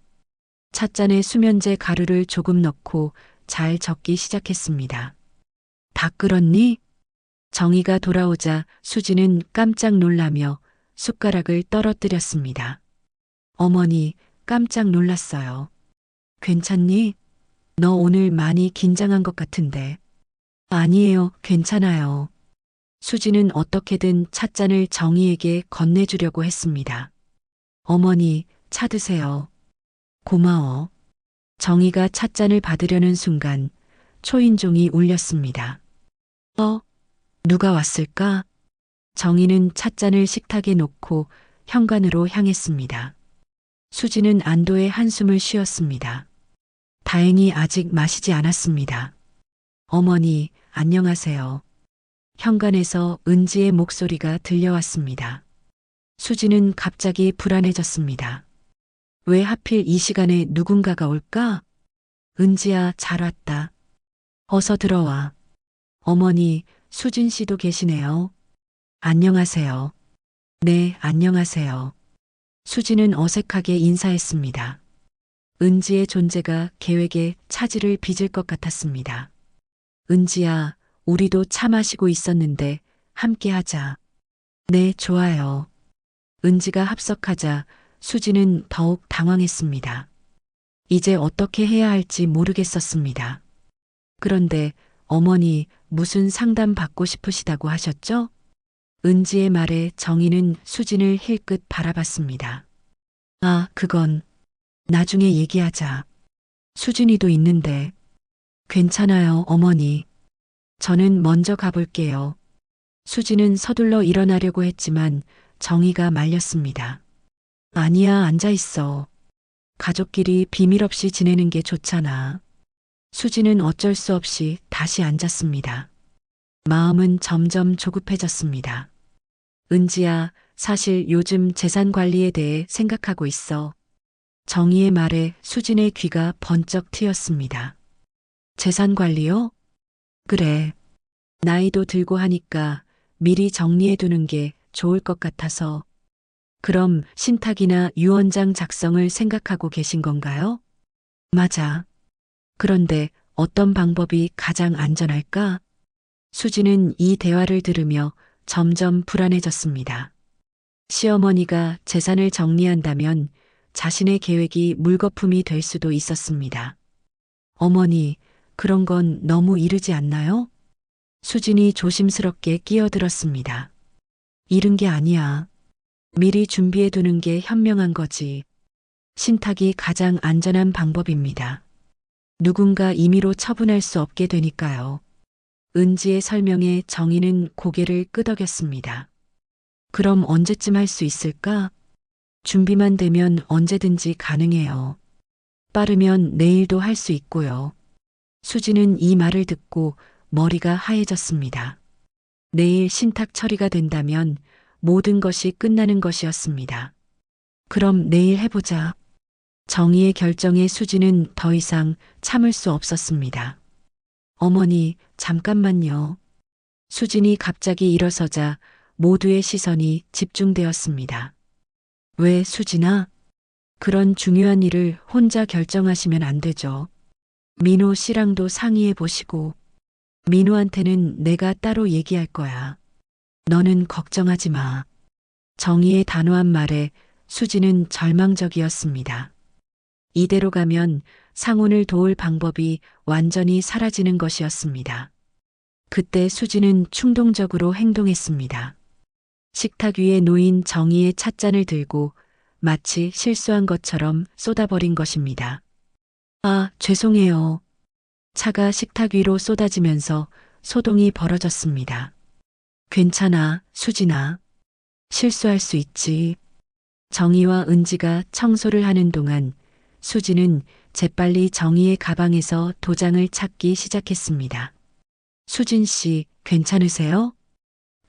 찻잔에 수면제 가루를 조금 넣고 잘 적기 시작했습니다. 다 끓었니? 정희가 돌아오자 수진은 깜짝 놀라며 숟가락을 떨어뜨렸습니다. 어머니, 깜짝 놀랐어요. 괜찮니? 너 오늘 많이 긴장한 것 같은데. 아니에요, 괜찮아요. 수진은 어떻게든 찻잔을 정희에게 건네주려고 했습니다. 어머니, 차 드세요. 고마워. 정희가 찻잔을 받으려는 순간 초인종이 울렸습니다. 누가 왔을까? 정희는 찻잔을 식탁에 놓고 현관으로 향했습니다. 수진은 안도의 한숨을 쉬었습니다. 다행히 아직 마시지 않았습니다. 어머니, 안녕하세요. 현관에서 은지의 목소리가 들려왔습니다. 수진은 갑자기 불안해졌습니다. 왜 하필 이 시간에 누군가가 올까? 은지야, 잘 왔다. 어서 들어와. 어머니, 수진 씨도 계시네요. 안녕하세요. 네, 안녕하세요. 수진은 어색하게 인사했습니다. 은지의 존재가 계획에 차질을 빚을 것 같았습니다. 은지야, 우리도 차 마시고 있었는데 함께 하자. 네, 좋아요. 은지가 합석하자 수진은 더욱 당황했습니다. 이제 어떻게 해야 할지 모르겠었습니다. 그런데 어머니, 무슨 상담 받고 싶으시다고 하셨죠? 은지의 말에 정희는 수진을 힐끗 바라봤습니다. 아, 그건 나중에 얘기하자. 수진이도 있는데. 괜찮아요, 어머니. 저는 먼저 가볼게요. 수진은 서둘러 일어나려고 했지만 정희가 말렸습니다. 아니야, 앉아있어. 가족끼리 비밀 없이 지내는 게 좋잖아. 수진은 어쩔 수 없이 다시 앉았습니다. 마음은 점점 조급해졌습니다. 은지야, 사실 요즘 재산 관리에 대해 생각하고 있어. 정희의 말에 수진의 귀가 번쩍 트였습니다. 재산 관리요? 그래. 나이도 들고 하니까 미리 정리해두는 게 좋을 것 같아서. 그럼 신탁이나 유언장 작성을 생각하고 계신 건가요? 맞아. 그런데 어떤 방법이 가장 안전할까? 수지는 이 대화를 들으며 점점 불안해졌습니다. 시어머니가 재산을 정리한다면 자신의 계획이 물거품이 될 수도 있었습니다. 어머니, 그런 건 너무 이르지 않나요? 수진이 조심스럽게 끼어들었습니다. 이른 게 아니야. 미리 준비해 두는 게 현명한 거지. 신탁이 가장 안전한 방법입니다. 누군가 임의로 처분할 수 없게 되니까요. 은지의 설명에 정희는 고개를 끄덕였습니다. 그럼 언제쯤 할 수 있을까? 준비만 되면 언제든지 가능해요. 빠르면 내일도 할 수 있고요. 수지는 이 말을 듣고 머리가 하얘졌습니다. 내일 신탁 처리가 된다면 모든 것이 끝나는 것이었습니다. 그럼 내일 해보자. 정희의 결정에 수지는 더 이상 참을 수 없었습니다. 어머니, 잠깐만요. 수진이 갑자기 일어서자 모두의 시선이 집중되었습니다. 왜 수진아? 그런 중요한 일을 혼자 결정하시면 안 되죠. 민호 씨랑도 상의해 보시고. 민호한테는 내가 따로 얘기할 거야. 너는 걱정하지 마. 정희의 단호한 말에 수지는 절망적이었습니다. 이대로 가면 상훈을 도울 방법이 완전히 사라지는 것이었습니다. 그때 수지는 충동적으로 행동했습니다. 식탁 위에 놓인 정희의 찻잔을 들고 마치 실수한 것처럼 쏟아버린 것입니다. 아, 죄송해요. 차가 식탁 위로 쏟아지면서 소동이 벌어졌습니다. 괜찮아, 수진아. 실수할 수 있지. 정희와 은지가 청소를 하는 동안 수지는 재빨리 정희의 가방에서 도장을 찾기 시작했습니다. 수진 씨, 괜찮으세요?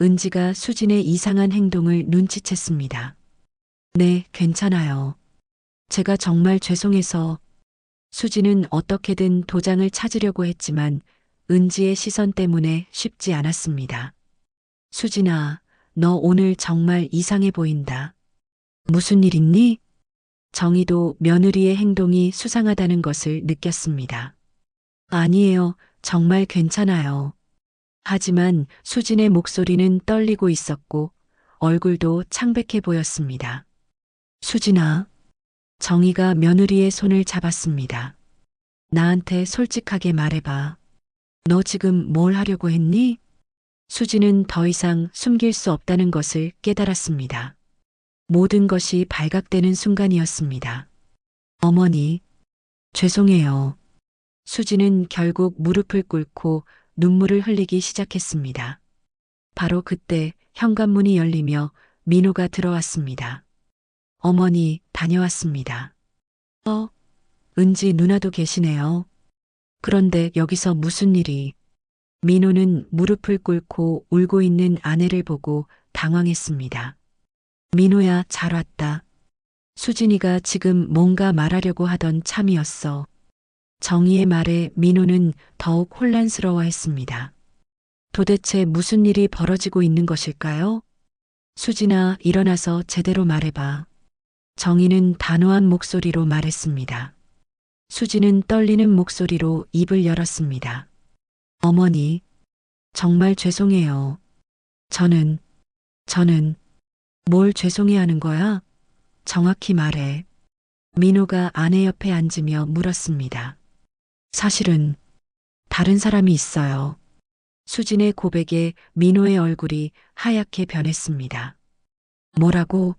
은지가 수진의 이상한 행동을 눈치챘습니다. 네, 괜찮아요. 제가 정말 죄송해서. 수지는 어떻게든 도장을 찾으려고 했지만 은지의 시선 때문에 쉽지 않았습니다. 수진아, 너 오늘 정말 이상해 보인다. 무슨 일 있니? 정희도 며느리의 행동이 수상하다는 것을 느꼈습니다. 아니에요. 정말 괜찮아요. 하지만 수진의 목소리는 떨리고 있었고 얼굴도 창백해 보였습니다. 수진아. 정희가 며느리의 손을 잡았습니다. 나한테 솔직하게 말해봐. 너 지금 뭘 하려고 했니? 수진은 더 이상 숨길 수 없다는 것을 깨달았습니다. 모든 것이 발각되는 순간이었습니다. 어머니, 죄송해요. 수진은 결국 무릎을 꿇고 눈물을 흘리기 시작했습니다. 바로 그때 현관문이 열리며 민호가 들어왔습니다. 어머니, 다녀왔습니다. 은지 누나도 계시네요. 그런데 여기서 무슨 일이? 민호는 무릎을 꿇고 울고 있는 아내를 보고 당황했습니다. 민호야, 잘 왔다. 수진이가 지금 뭔가 말하려고 하던 참이었어. 정희의 말에 민호는 더욱 혼란스러워했습니다. 도대체 무슨 일이 벌어지고 있는 것일까요? 수진아, 일어나서 제대로 말해봐. 정희는 단호한 목소리로 말했습니다. 수진은 떨리는 목소리로 입을 열었습니다. 어머니, 정말 죄송해요. 저는 뭘 죄송해하는 거야? 정확히 말해. 민호가 아내 옆에 앉으며 물었습니다. 사실은 다른 사람이 있어요. 수진의 고백에 민호의 얼굴이 하얗게 변했습니다. 뭐라고?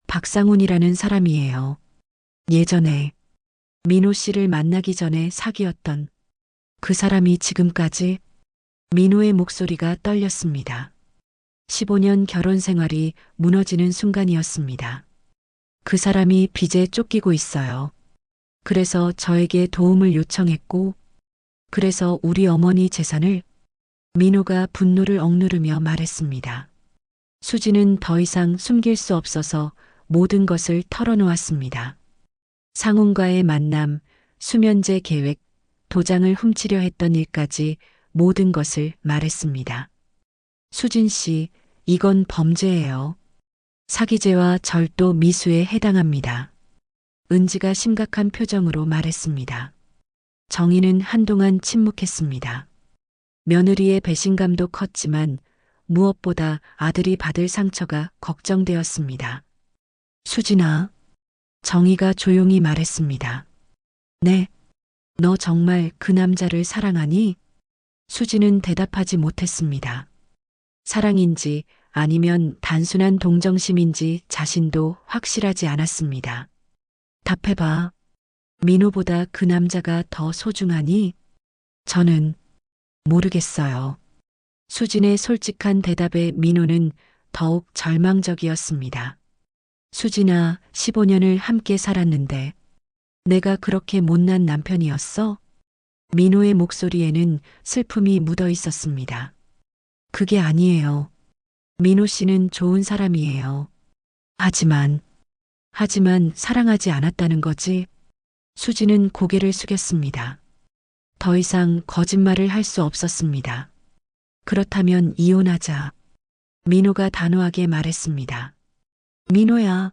박상훈이라는 사람이에요. 예전에 민호 씨를 만나기 전에 사귀었던 그 사람이 지금까지. 민호의 목소리가 떨렸습니다. 15년 결혼 생활이 무너지는 순간이었습니다. 그 사람이 빚에 쫓기고 있어요. 그래서 저에게 도움을 요청했고, 그래서 우리 어머니 재산을. 민호가 분노를 억누르며 말했습니다. 수지는 더 이상 숨길 수 없어서 모든 것을 털어놓았습니다. 상훈과의 만남, 수면제 계획, 도장을 훔치려 했던 일까지 모든 것을 말했습니다. 수진 씨, 이건 범죄예요. 사기죄와 절도 미수에 해당합니다. 은지가 심각한 표정으로 말했습니다. 정희는 한동안 침묵했습니다. 며느리의 배신감도 컸지만 무엇보다 아들이 받을 상처가 걱정되었습니다. 수진아, 정희가 조용히 말했습니다. 네, 너 정말 그 남자를 사랑하니? 수진은 대답하지 못했습니다. 사랑인지 아니면 단순한 동정심인지 자신도 확실하지 않았습니다. 답해봐. 민호보다 그 남자가 더 소중하니? 저는 모르겠어요. 수진의 솔직한 대답에 민호는 더욱 절망적이었습니다. 수진아, 15년을 함께 살았는데 내가 그렇게 못난 남편이었어? 민호의 목소리에는 슬픔이 묻어 있었습니다. 그게 아니에요. 민호 씨는 좋은 사람이에요. 하지만 사랑하지 않았다는 거지. 수진은 고개를 숙였습니다. 더 이상 거짓말을 할 수 없었습니다. 그렇다면 이혼하자. 민호가 단호하게 말했습니다. 민호야.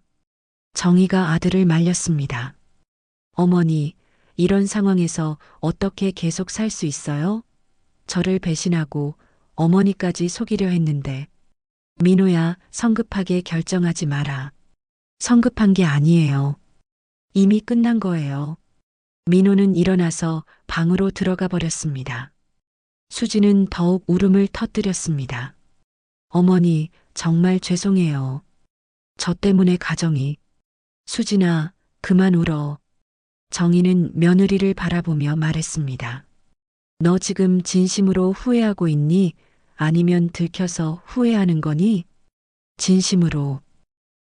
정희가 아들을 말렸습니다. 어머니, 이런 상황에서 어떻게 계속 살 수 있어요? 저를 배신하고 어머니까지 속이려 했는데. 민호야, 성급하게 결정하지 마라. 성급한 게 아니에요. 이미 끝난 거예요. 민호는 일어나서 방으로 들어가 버렸습니다. 수진은 더욱 울음을 터뜨렸습니다. 어머니, 정말 죄송해요. 저 때문에 가정이. 수진아, 그만 울어. 정희는 며느리를 바라보며 말했습니다. 너 지금 진심으로 후회하고 있니? 아니면 들켜서 후회하는 거니? 진심으로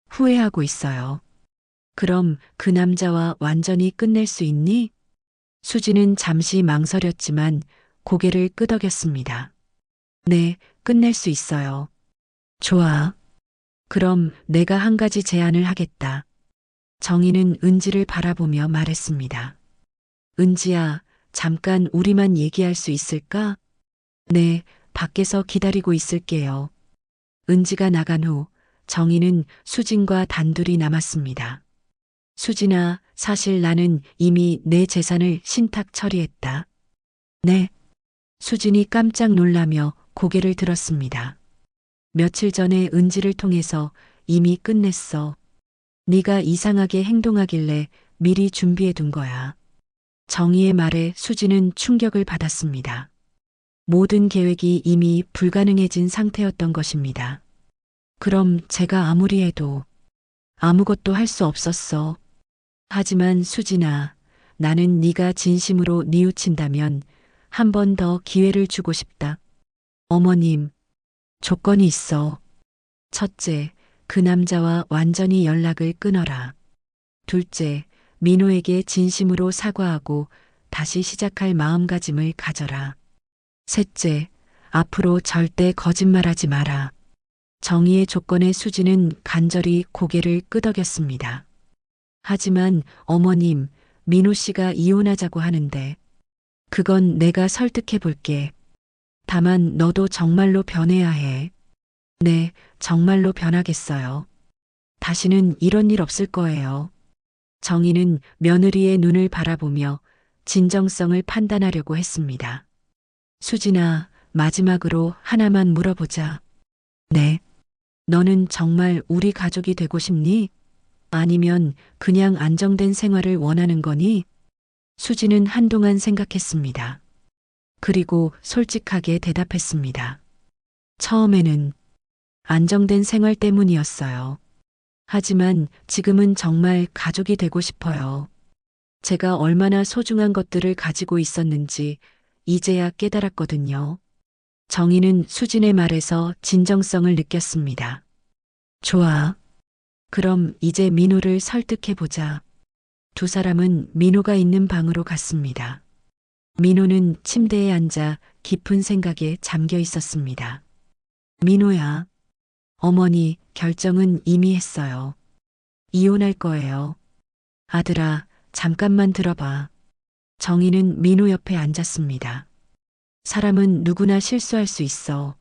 후회하고 있어요. 그럼 그 남자와 완전히 끝낼 수 있니? 수지는 잠시 망설였지만 고개를 끄덕였습니다. 네, 끝낼 수 있어요. 좋아. 그럼 내가 한 가지 제안을 하겠다. 정희는 은지를 바라보며 말했습니다. 은지야, 잠깐 우리만 얘기할 수 있을까? 네, 밖에서 기다리고 있을게요. 은지가 나간 후 정희는 수진과 단둘이 남았습니다. 수진아, 사실 나는 이미 내 재산을 신탁 처리했다. 네. 수진이 깜짝 놀라며 고개를 들었습니다. 며칠 전에 은지를 통해서 이미 끝냈어. 네가 이상하게 행동하길래 미리 준비해 둔 거야. 정희의 말에 수진은 충격을 받았습니다. 모든 계획이 이미 불가능해진 상태였던 것입니다. 그럼 제가 아무리 해도 아무것도 할 수 없었어. 하지만 수진아, 나는 네가 진심으로 뉘우친다면 한 번 더 기회를 주고 싶다. 어머님, 조건이 있어. 첫째, 그 남자와 완전히 연락을 끊어라. 둘째, 민호에게 진심으로 사과하고 다시 시작할 마음가짐을 가져라. 셋째, 앞으로 절대 거짓말하지 마라. 정의의 조건에 수지는 간절히 고개를 끄덕였습니다. 하지만 어머님, 민호 씨가 이혼하자고 하는데 그건 내가 설득해 볼게. 다만 너도 정말로 변해야 해. 네, 정말로 변하겠어요. 다시는 이런 일 없을 거예요. 정희는 며느리의 눈을 바라보며 진정성을 판단하려고 했습니다. 수진아, 마지막으로 하나만 물어보자. 네. 너는 정말 우리 가족이 되고 싶니? 아니면 그냥 안정된 생활을 원하는 거니? 수지는 한동안 생각했습니다. 그리고 솔직하게 대답했습니다. 처음에는 안정된 생활 때문이었어요. 하지만 지금은 정말 가족이 되고 싶어요. 제가 얼마나 소중한 것들을 가지고 있었는지 이제야 깨달았거든요. 정희는 수진의 말에서 진정성을 느꼈습니다. 좋아. 그럼 이제 민호를 설득해보자. 두 사람은 민호가 있는 방으로 갔습니다. 민호는 침대에 앉아 깊은 생각에 잠겨 있었습니다. 민호야. 어머니, 결정은 이미 했어요. 이혼할 거예요. 아들아, 잠깐만 들어봐. 정희는 민호 옆에 앉았습니다. 사람은 누구나 실수할 수 있어.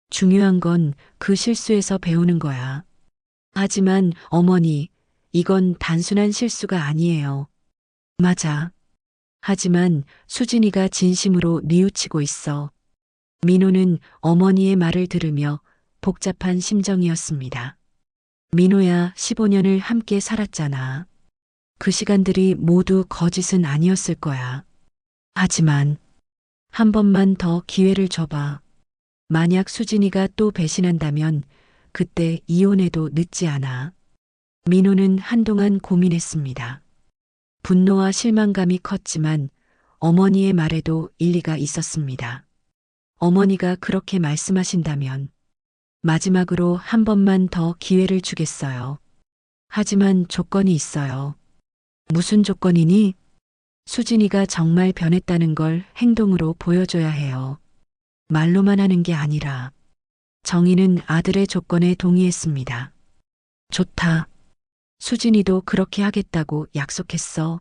중요한 건 그 실수에서 배우는 거야. 하지만 어머니, 이건 단순한 실수가 아니에요. 맞아. 하지만 수진이가 진심으로 뉘우치고 있어. 민호는 어머니의 말을 들으며 복잡한 심정이었습니다. 민호야, 15년을 함께 살았잖아. 그 시간들이 모두 거짓은 아니었을 거야. 하지만 한 번만 더 기회를 줘봐. 만약 수진이가 또 배신한다면 그때 이혼해도 늦지 않아. 민호는 한동안 고민했습니다. 분노와 실망감이 컸지만 어머니의 말에도 일리가 있었습니다. 어머니가 그렇게 말씀하신다면 마지막으로 한 번만 더 기회를 주겠어요. 하지만 조건이 있어요. 무슨 조건이니? 수진이가 정말 변했다는 걸 행동으로 보여줘야 해요. 말로만 하는 게 아니라. 정희는 아들의 조건에 동의했습니다. 좋다. 수진이도 그렇게 하겠다고 약속했어.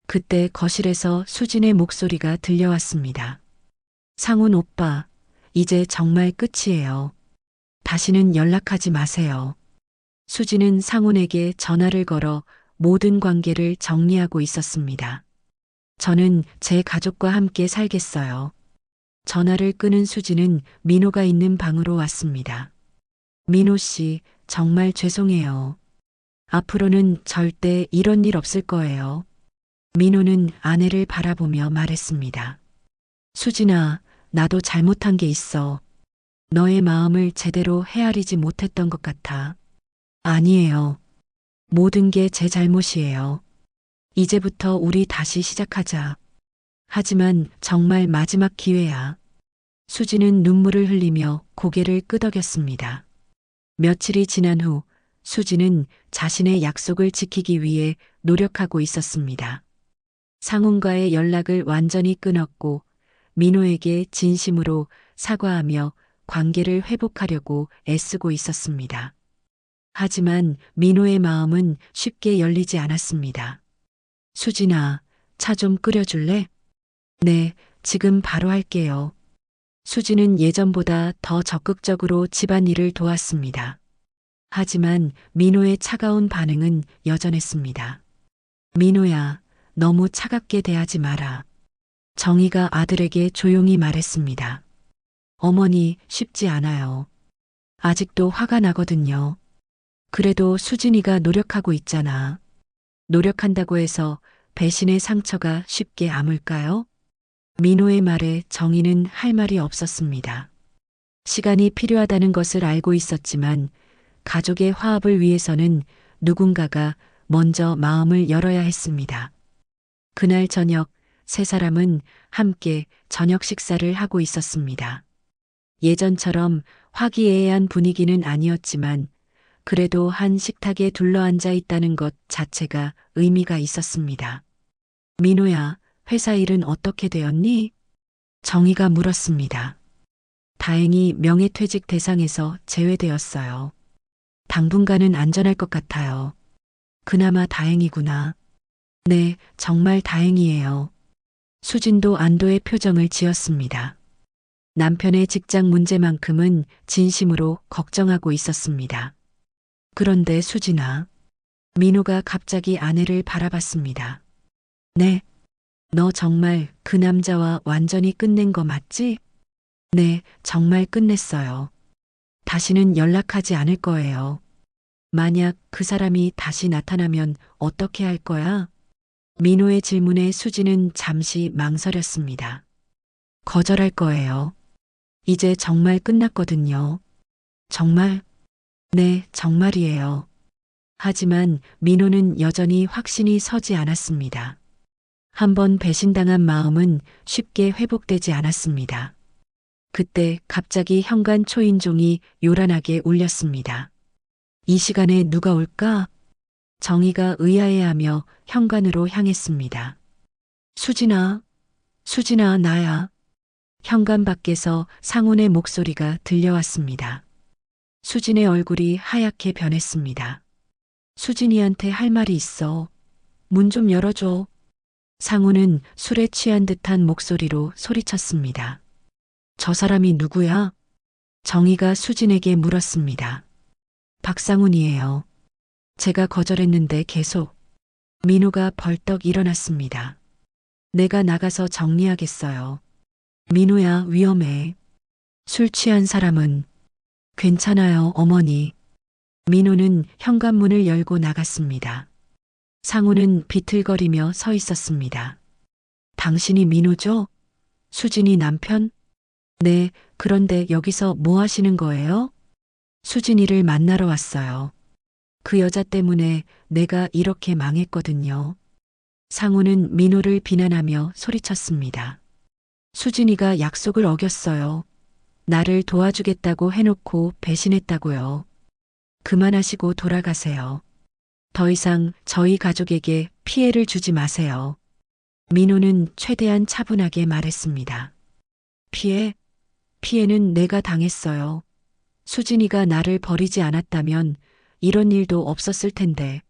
그때 거실에서 수진의 목소리가 들려왔습니다. 상훈 오빠, 이제 정말 끝이에요. 다시는 연락하지 마세요. 수진은 상훈에게 전화를 걸어 모든 관계를 정리하고 있었습니다. 저는 제 가족과 함께 살겠어요. 전화를 끊은 수진은 민호가 있는 방으로 왔습니다. 민호 씨, 정말 죄송해요. 앞으로는 절대 이런 일 없을 거예요. 민호는 아내를 바라보며 말했습니다. 수진아, 나도 잘못한 게 있어. 너의 마음을 제대로 헤아리지 못했던 것 같아. 아니에요. 모든 게 제 잘못이에요. 이제부터 우리 다시 시작하자. 하지만 정말 마지막 기회야. 수진은 눈물을 흘리며 고개를 끄덕였습니다. 며칠이 지난 후 수진은 자신의 약속을 지키기 위해 노력하고 있었습니다. 상훈과의 연락을 완전히 끊었고 민호에게 진심으로 사과하며 관계를 회복하려고 애쓰고 있었습니다. 하지만 민호의 마음은 쉽게 열리지 않았습니다. 수진아, 차 좀 끓여줄래? 네, 지금 바로 할게요. 수진은 예전보다 더 적극적으로 집안일을 도왔습니다. 하지만 민호의 차가운 반응은 여전했습니다. 민호야, 너무 차갑게 대하지 마라. 정희가 아들에게 조용히 말했습니다. 어머니, 쉽지 않아요. 아직도 화가 나거든요. 그래도 수진이가 노력하고 있잖아. 노력한다고 해서 배신의 상처가 쉽게 아물까요? 민호의 말에 정희는 할 말이 없었습니다. 시간이 필요하다는 것을 알고 있었지만 가족의 화합을 위해서는 누군가가 먼저 마음을 열어야 했습니다. 그날 저녁 세 사람은 함께 저녁 식사를 하고 있었습니다. 예전처럼 화기애애한 분위기는 아니었지만 그래도 한 식탁에 둘러앉아 있다는 것 자체가 의미가 있었습니다. 민호야, 회사 일은 어떻게 되었니? 정희가 물었습니다. 다행히 명예퇴직 대상에서 제외되었어요. 당분간은 안전할 것 같아요. 그나마 다행이구나. 네, 정말 다행이에요. 수진도 안도의 표정을 지었습니다. 남편의 직장 문제만큼은 진심으로 걱정하고 있었습니다. 그런데 수진아, 민호가 갑자기 아내를 바라봤습니다. 네, 너 정말 그 남자와 완전히 끝낸 거 맞지? 네, 정말 끝냈어요. 다시는 연락하지 않을 거예요. 만약 그 사람이 다시 나타나면 어떻게 할 거야? 민호의 질문에 수진은 잠시 망설였습니다. 거절할 거예요. 이제 정말 끝났거든요. 정말? 네, 정말이에요. 하지만 민호는 여전히 확신이 서지 않았습니다. 한번 배신당한 마음은 쉽게 회복되지 않았습니다. 그때 갑자기 현관 초인종이 요란하게 울렸습니다. 이 시간에 누가 올까? 정희가 의아해하며 현관으로 향했습니다. 수진아, 수진아, 나야. 현관 밖에서 상훈의 목소리가 들려왔습니다. 수진의 얼굴이 하얗게 변했습니다. 수진이한테 할 말이 있어. 문 좀 열어줘. 상훈은 술에 취한 듯한 목소리로 소리쳤습니다. 저 사람이 누구야? 정희가 수진에게 물었습니다. 박상훈이에요. 제가 거절했는데 계속. 민호가 벌떡 일어났습니다. 내가 나가서 정리하겠어요. 민호야, 위험해. 술 취한 사람은. 괜찮아요, 어머니. 민호는 현관문을 열고 나갔습니다. 상우는 비틀거리며 서 있었습니다. 당신이 민호죠? 수진이 남편? 네, 그런데 여기서 뭐 하시는 거예요? 수진이를 만나러 왔어요. 그 여자 때문에 내가 이렇게 망했거든요. 상우는 민호를 비난하며 소리쳤습니다. 수진이가 약속을 어겼어요. 나를 도와주겠다고 해놓고 배신했다고요. 그만하시고 돌아가세요. 더 이상 저희 가족에게 피해를 주지 마세요. 민호는 최대한 차분하게 말했습니다. 피해는 내가 당했어요. 수진이가 나를 버리지 않았다면 이런 일도 없었을 텐데.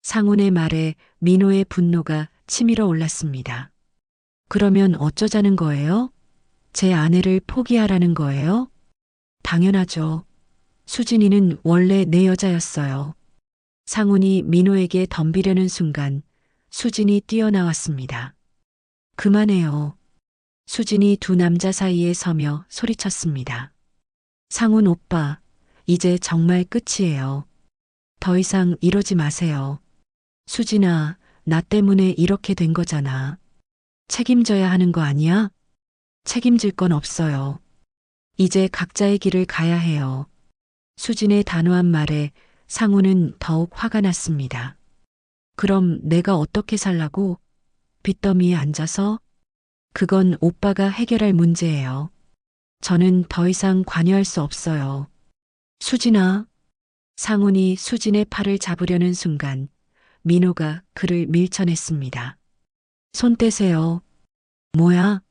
상훈의 말에 민호의 분노가 치밀어 올랐습니다. 그러면 어쩌자는 거예요? 제 아내를 포기하라는 거예요? 당연하죠. 수진이는 원래 내 여자였어요. 상훈이 민호에게 덤비려는 순간 수진이 뛰어나왔습니다. 그만해요. 수진이 두 남자 사이에 서며 소리쳤습니다. 상훈 오빠, 이제 정말 끝이에요. 더 이상 이러지 마세요. 수진아, 나 때문에 이렇게 된 거잖아. 책임져야 하는 거 아니야? 책임질 건 없어요. 이제 각자의 길을 가야 해요. 수진의 단호한 말에 상우는 더욱 화가 났습니다. 그럼 내가 어떻게 살라고? 빚더미에 앉아서? 그건 오빠가 해결할 문제예요. 저는 더 이상 관여할 수 없어요. 수진아. 상훈이 수진의 팔을 잡으려는 순간 민호가 그를 밀쳐냈습니다. 손 떼세요. 뭐야?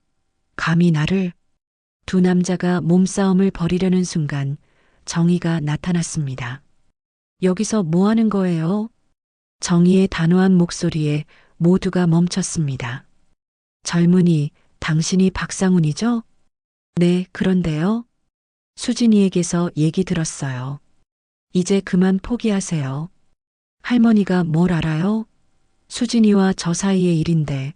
감히 나를? 두 남자가 몸싸움을 벌이려는 순간 정희가 나타났습니다. 여기서 뭐 하는 거예요? 정희의 단호한 목소리에 모두가 멈췄습니다. 젊은이, 당신이 박상훈이죠? 네, 그런데요. 수진이에게서 얘기 들었어요. 이제 그만 포기하세요. 할머니가 뭘 알아요? 수진이와 저 사이의 일인데.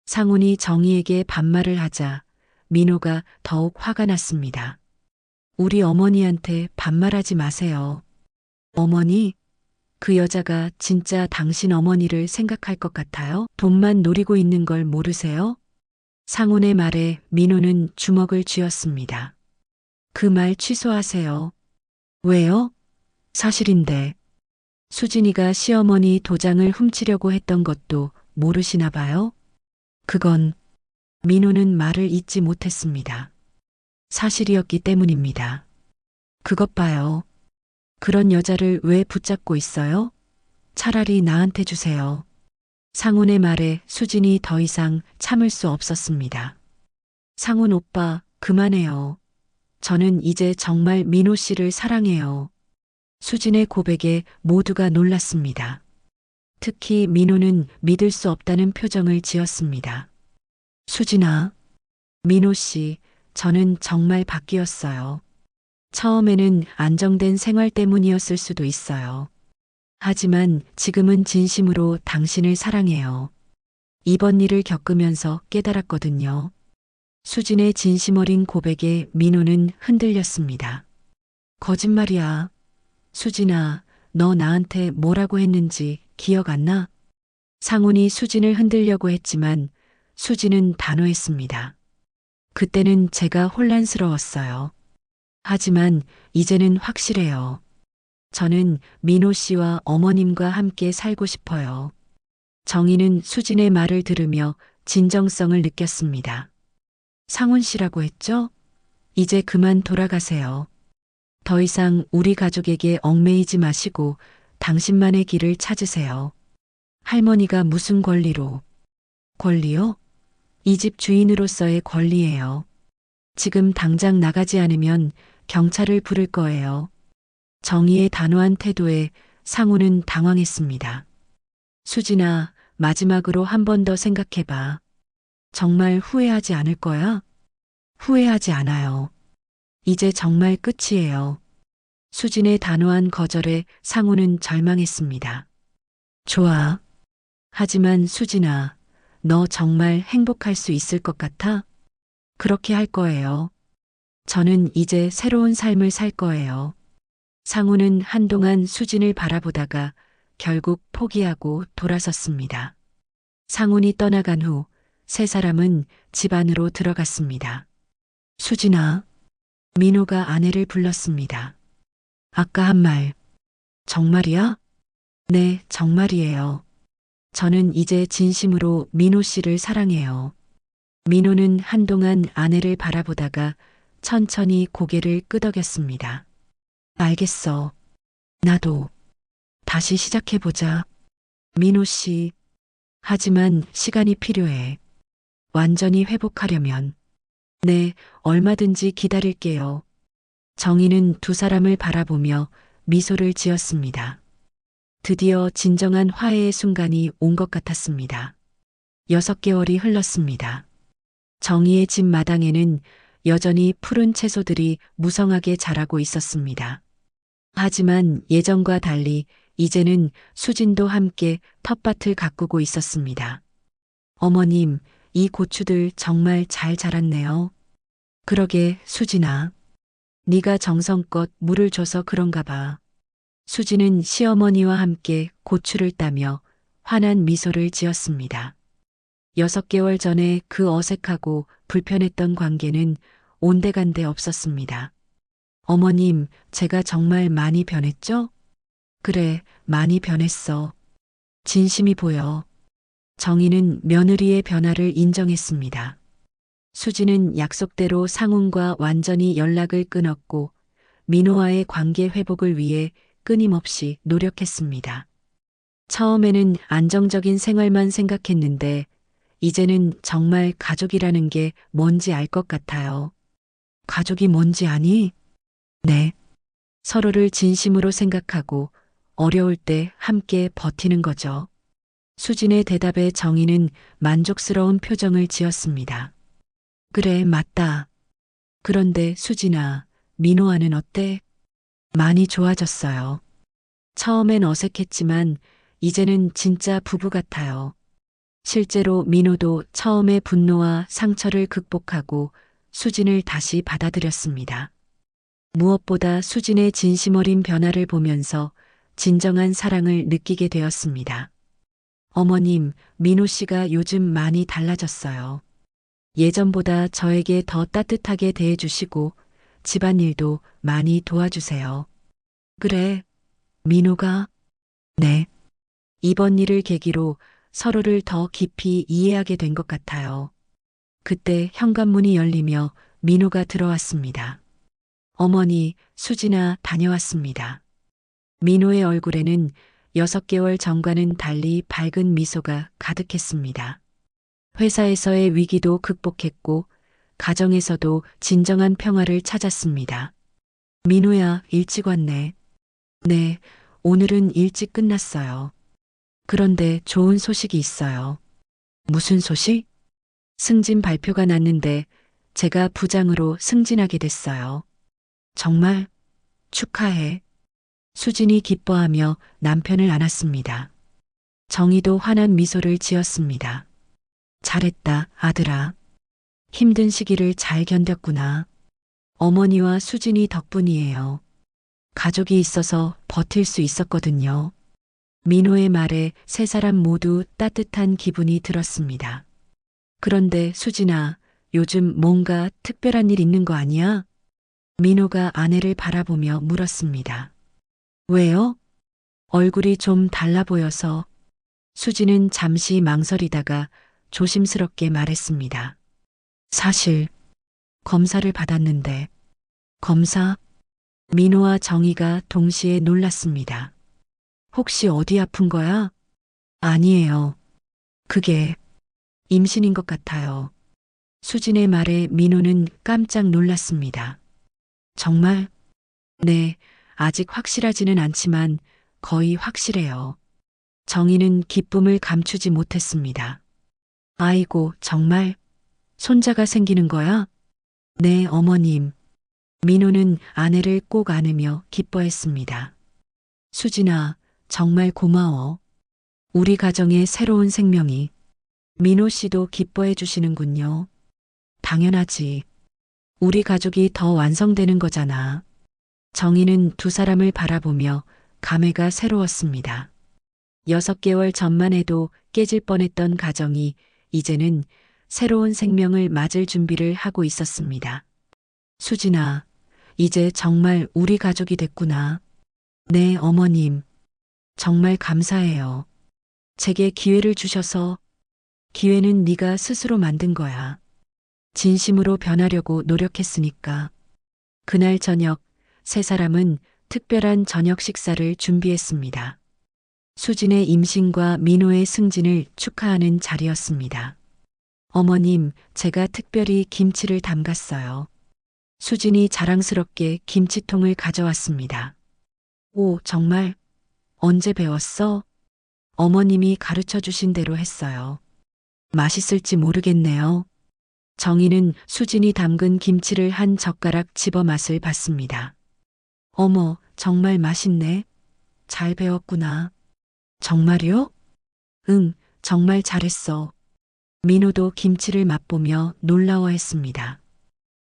상훈이 정희에게 반말을 하자 민호가 더욱 화가 났습니다. 우리 어머니한테 반말하지 마세요. 어머니? 그 여자가 진짜 당신 어머니를 생각할 것 같아요? 돈만 노리고 있는 걸 모르세요? 상훈의 말에 민호는 주먹을 쥐었습니다. 그 말 취소하세요. 왜요? 사실인데. 수진이가 시어머니 도장을 훔치려고 했던 것도 모르시나 봐요? 그건 민호는 말을 잇지 못했습니다. 사실이었기 때문입니다. 그것 봐요. 그런 여자를 왜 붙잡고 있어요? 차라리 나한테 주세요. 상훈의 말에 수진이 더 이상 참을 수 없었습니다. 상훈 오빠, 그만해요. 저는 이제 정말 민호 씨를 사랑해요. 수진의 고백에 모두가 놀랐습니다. 특히 민호는 믿을 수 없다는 표정을 지었습니다. 수진아, 민호 씨, 저는 정말 바뀌었어요. 처음에는 안정된 생활 때문이었을 수도 있어요. 하지만 지금은 진심으로 당신을 사랑해요. 이번 일을 겪으면서 깨달았거든요. 수진의 진심 어린 고백에 민호는 흔들렸습니다. 거짓말이야. 수진아, 너 나한테 뭐라고 했는지 기억 안 나? 상훈이 수진을 흔들려고 했지만 수진은 단호했습니다. 그때는 제가 혼란스러웠어요. 하지만 이제는 확실해요. 저는 민호 씨와 어머님과 함께 살고 싶어요. 정희는 수진의 말을 들으며 진정성을 느꼈습니다. 상훈 씨라고 했죠? 이제 그만 돌아가세요. 더 이상 우리 가족에게 얽매이지 마시고 당신만의 길을 찾으세요. 할머니가 무슨 권리로? 권리요? 이 집 주인으로서의 권리예요. 지금 당장 나가지 않으면 경찰을 부를 거예요. 정희의 단호한 태도에 상우는 당황했습니다. 수진아, 마지막으로 한 번 더 생각해봐. 정말 후회하지 않을 거야? 후회하지 않아요. 이제 정말 끝이에요. 수진의 단호한 거절에 상우는 절망했습니다. 좋아. 하지만 수진아, 너 정말 행복할 수 있을 것 같아? 그렇게 할 거예요. 저는 이제 새로운 삶을 살 거예요. 상우는 한동안 수진을 바라보다가 결국 포기하고 돌아섰습니다. 상훈이 떠나간 후 세 사람은 집 안으로 들어갔습니다. 수진아, 민호가 아내를 불렀습니다. 아까 한 말, 정말이야? 네, 정말이에요. 저는 이제 진심으로 민호 씨를 사랑해요. 민호는 한동안 아내를 바라보다가 천천히 고개를 끄덕였습니다. 알겠어. 나도. 다시 시작해보자. 민호 씨. 하지만 시간이 필요해. 완전히 회복하려면. 네, 얼마든지 기다릴게요. 정희는 두 사람을 바라보며 미소를 지었습니다. 드디어 진정한 화해의 순간이 온 것 같았습니다. 6개월이 흘렀습니다. 정희의 집 마당에는 여전히 푸른 채소들이 무성하게 자라고 있었습니다. 하지만 예전과 달리 이제는 수진도 함께 텃밭을 가꾸고 있었습니다. 어머님, 이 고추들 정말 잘 자랐네요. 그러게, 수진아. 네가 정성껏 물을 줘서 그런가 봐. 수진은 시어머니와 함께 고추를 따며 환한 미소를 지었습니다. 6개월 전에 그 어색하고 불편했던 관계는 온데간데 없었습니다. 어머님, 제가 정말 많이 변했죠? 그래, 많이 변했어. 진심이 보여. 정희는 며느리의 변화를 인정했습니다. 수진은 약속대로 상훈과 완전히 연락을 끊었고 민호와의 관계 회복을 위해 끊임없이 노력했습니다. 처음에는 안정적인 생활만 생각했는데 이제는 정말 가족이라는 게 뭔지 알 것 같아요. 가족이 뭔지 아니? 네. 서로를 진심으로 생각하고 어려울 때 함께 버티는 거죠. 수진의 대답에 정희는 만족스러운 표정을 지었습니다. 그래, 맞다. 그런데 수진아, 민호와는 어때? 많이 좋아졌어요. 처음엔 어색했지만 이제는 진짜 부부 같아요. 실제로 민호도 처음의 분노와 상처를 극복하고 수진을 다시 받아들였습니다. 무엇보다 수진의 진심 어린 변화를 보면서 진정한 사랑을 느끼게 되었습니다. 어머님, 민호 씨가 요즘 많이 달라졌어요. 예전보다 저에게 더 따뜻하게 대해주시고 집안일도 많이 도와주세요. 그래, 민호가? 네. 이번 일을 계기로 서로를 더 깊이 이해하게 된 것 같아요. 그때 현관문이 열리며 민호가 들어왔습니다. 어머니, 수진아 다녀왔습니다. 민호의 얼굴에는 6개월 전과는 달리 밝은 미소가 가득했습니다. 회사에서의 위기도 극복했고 가정에서도 진정한 평화를 찾았습니다. 민호야, 일찍 왔네. 네, 오늘은 일찍 끝났어요. 그런데 좋은 소식이 있어요. 무슨 소식? 승진 발표가 났는데 제가 부장으로 승진하게 됐어요. 정말? 축하해. 수진이 기뻐하며 남편을 안았습니다. 정희도 환한 미소를 지었습니다. 잘했다, 아들아. 힘든 시기를 잘 견뎠구나. 어머니와 수진이 덕분이에요. 가족이 있어서 버틸 수 있었거든요. 민호의 말에 세 사람 모두 따뜻한 기분이 들었습니다. 그런데 수진아, 요즘 뭔가 특별한 일 있는 거 아니야? 민호가 아내를 바라보며 물었습니다. 왜요? 얼굴이 좀 달라 보여서. 수진은 잠시 망설이다가 조심스럽게 말했습니다. 사실 검사를 받았는데. 검사? 민호와 정희가 동시에 놀랐습니다. 혹시 어디 아픈 거야? 아니에요. 그게 임신인 것 같아요. 수진의 말에 민호는 깜짝 놀랐습니다. 정말? 네, 아직 확실하지는 않지만 거의 확실해요. 정희는 기쁨을 감추지 못했습니다. 아이고, 정말? 손자가 생기는 거야? 네, 어머님. 민호는 아내를 꼭 안으며 기뻐했습니다. 수진아, 정말 고마워. 우리 가정의 새로운 생명이 민호 씨도 기뻐해 주시는군요. 당연하지. 우리 가족이 더 완성되는 거잖아. 정희는 두 사람을 바라보며 감회가 새로웠습니다. 6개월 전만 해도 깨질 뻔했던 가정이 이제는 새로운 생명을 맞을 준비를 하고 있었습니다. 수진아, 이제 정말 우리 가족이 됐구나. 네, 어머님. 정말 감사해요. 제게 기회를 주셔서. 기회는 네가 스스로 만든 거야. 진심으로 변하려고 노력했으니까. 그날 저녁, 세 사람은 특별한 저녁 식사를 준비했습니다. 수진의 임신과 민호의 승진을 축하하는 자리였습니다. 어머님, 제가 특별히 김치를 담갔어요. 수진이 자랑스럽게 김치통을 가져왔습니다. 오, 정말? 언제 배웠어? 어머님이 가르쳐 주신 대로 했어요. 맛있을지 모르겠네요. 정희는 수진이 담근 김치를 한 젓가락 집어 맛을 봤습니다. 어머, 정말 맛있네. 잘 배웠구나. 정말요? 응, 정말 잘했어. 민호도 김치를 맛보며 놀라워했습니다.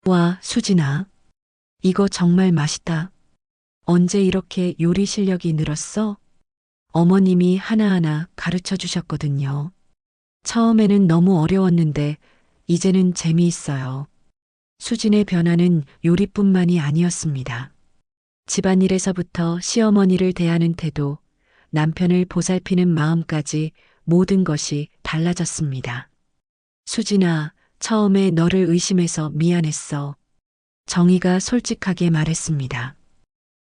와, 수진아. 이거 정말 맛있다. 언제 이렇게 요리 실력이 늘었어? 어머님이 하나하나 가르쳐 주셨거든요. 처음에는 너무 어려웠는데 이제는 재미있어요. 수진의 변화는 요리뿐만이 아니었습니다. 집안일에서부터 시어머니를 대하는 태도, 남편을 보살피는 마음까지 모든 것이 달라졌습니다. 수진아, 처음에 너를 의심해서 미안했어. 정희가 솔직하게 말했습니다.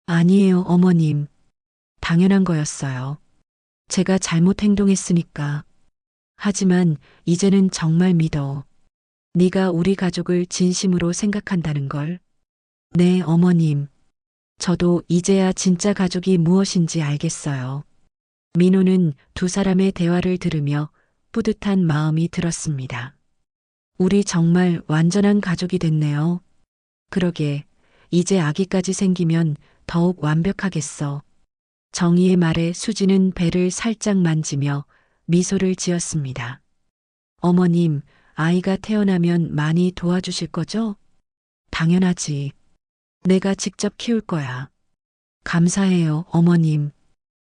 아니에요, 어머님. 당연한 거였어요. 제가 잘못 행동했으니까. 하지만 이제는 정말 믿어. 네가 우리 가족을 진심으로 생각한다는 걸. 네, 어머님. 저도 이제야 진짜 가족이 무엇인지 알겠어요. 민호는 두 사람의 대화를 들으며 뿌듯한 마음이 들었습니다. 우리 정말 완전한 가족이 됐네요. 그러게, 이제 아기까지 생기면 더욱 완벽하겠어. 정희의 말에 수진은 배를 살짝 만지며 미소를 지었습니다. 어머님, 아이가 태어나면 많이 도와주실 거죠? 당연하지. 내가 직접 키울 거야. 감사해요, 어머님.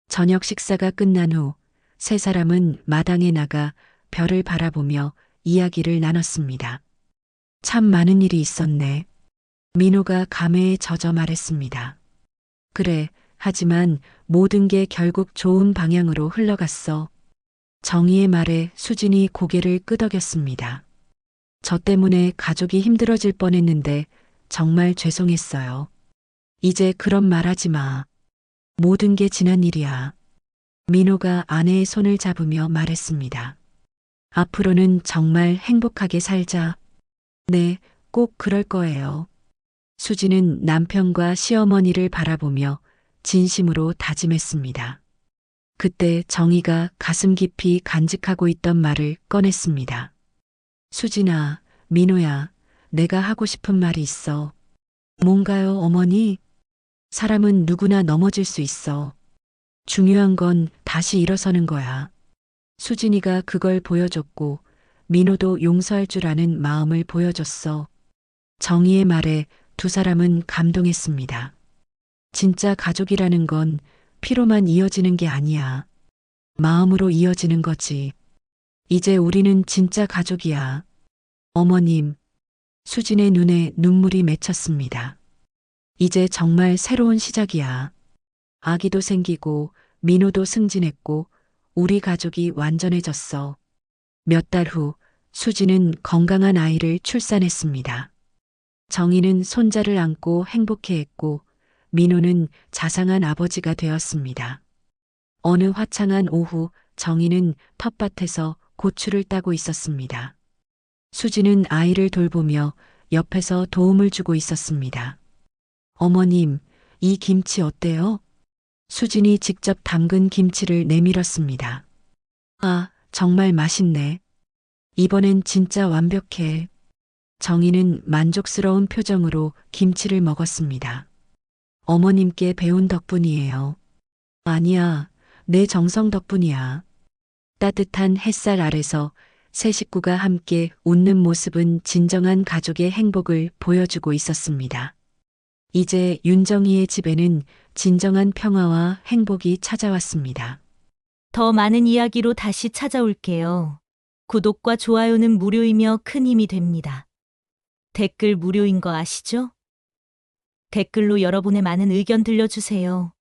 저녁 식사가 끝난 후 세 사람은 마당에 나가 별을 바라보며 이야기를 나눴습니다. 참 많은 일이 있었네. 민호가 감회에 젖어 말했습니다. 그래, 하지만 모든 게 결국 좋은 방향으로 흘러갔어. 정희의 말에 수진이 고개를 끄덕였습니다. 저 때문에 가족이 힘들어질 뻔했는데 정말 죄송했어요. 이제 그런 말 하지 마. 모든 게 지난 일이야. 민호가 아내의 손을 잡으며 말했습니다. 앞으로는 정말 행복하게 살자. 네, 꼭 그럴 거예요. 수진은 남편과 시어머니를 바라보며 진심으로 다짐했습니다. 그때 정희가 가슴 깊이 간직하고 있던 말을 꺼냈습니다. 수진아, 민호야, 내가 하고 싶은 말이 있어. 뭔가요, 어머니? 사람은 누구나 넘어질 수 있어. 중요한 건 다시 일어서는 거야. 수진이가 그걸 보여줬고 민호도 용서할 줄 아는 마음을 보여줬어. 정희의 말에 두 사람은 감동했습니다. 진짜 가족이라는 건 피로만 이어지는 게 아니야. 마음으로 이어지는 거지. 이제 우리는 진짜 가족이야. 어머님, 수진의 눈에 눈물이 맺혔습니다. 이제 정말 새로운 시작이야. 아기도 생기고 민호도 승진했고 우리 가족이 완전해졌어. 몇 달 후 수진은 건강한 아이를 출산했습니다. 정희는 손자를 안고 행복해했고 민호는 자상한 아버지가 되었습니다. 어느 화창한 오후 정희는 텃밭에서 고추를 따고 있었습니다. 수진은 아이를 돌보며 옆에서 도움을 주고 있었습니다. 어머님, 이 김치 어때요? 수진이 직접 담근 김치를 내밀었습니다. 아, 정말 맛있네. 이번엔 진짜 완벽해. 정희는 만족스러운 표정으로 김치를 먹었습니다. 어머님께 배운 덕분이에요. 아니야, 내 정성 덕분이야. 따뜻한 햇살 아래서 세 식구가 함께 웃는 모습은 진정한 가족의 행복을 보여주고 있었습니다. 이제 윤정이의 집에는 진정한 평화와 행복이 찾아왔습니다. 더 많은 이야기로 다시 찾아올게요. 구독과 좋아요는 무료이며 큰 힘이 됩니다. 댓글 무료인 거 아시죠? 댓글로 여러분의 많은 의견 들려주세요.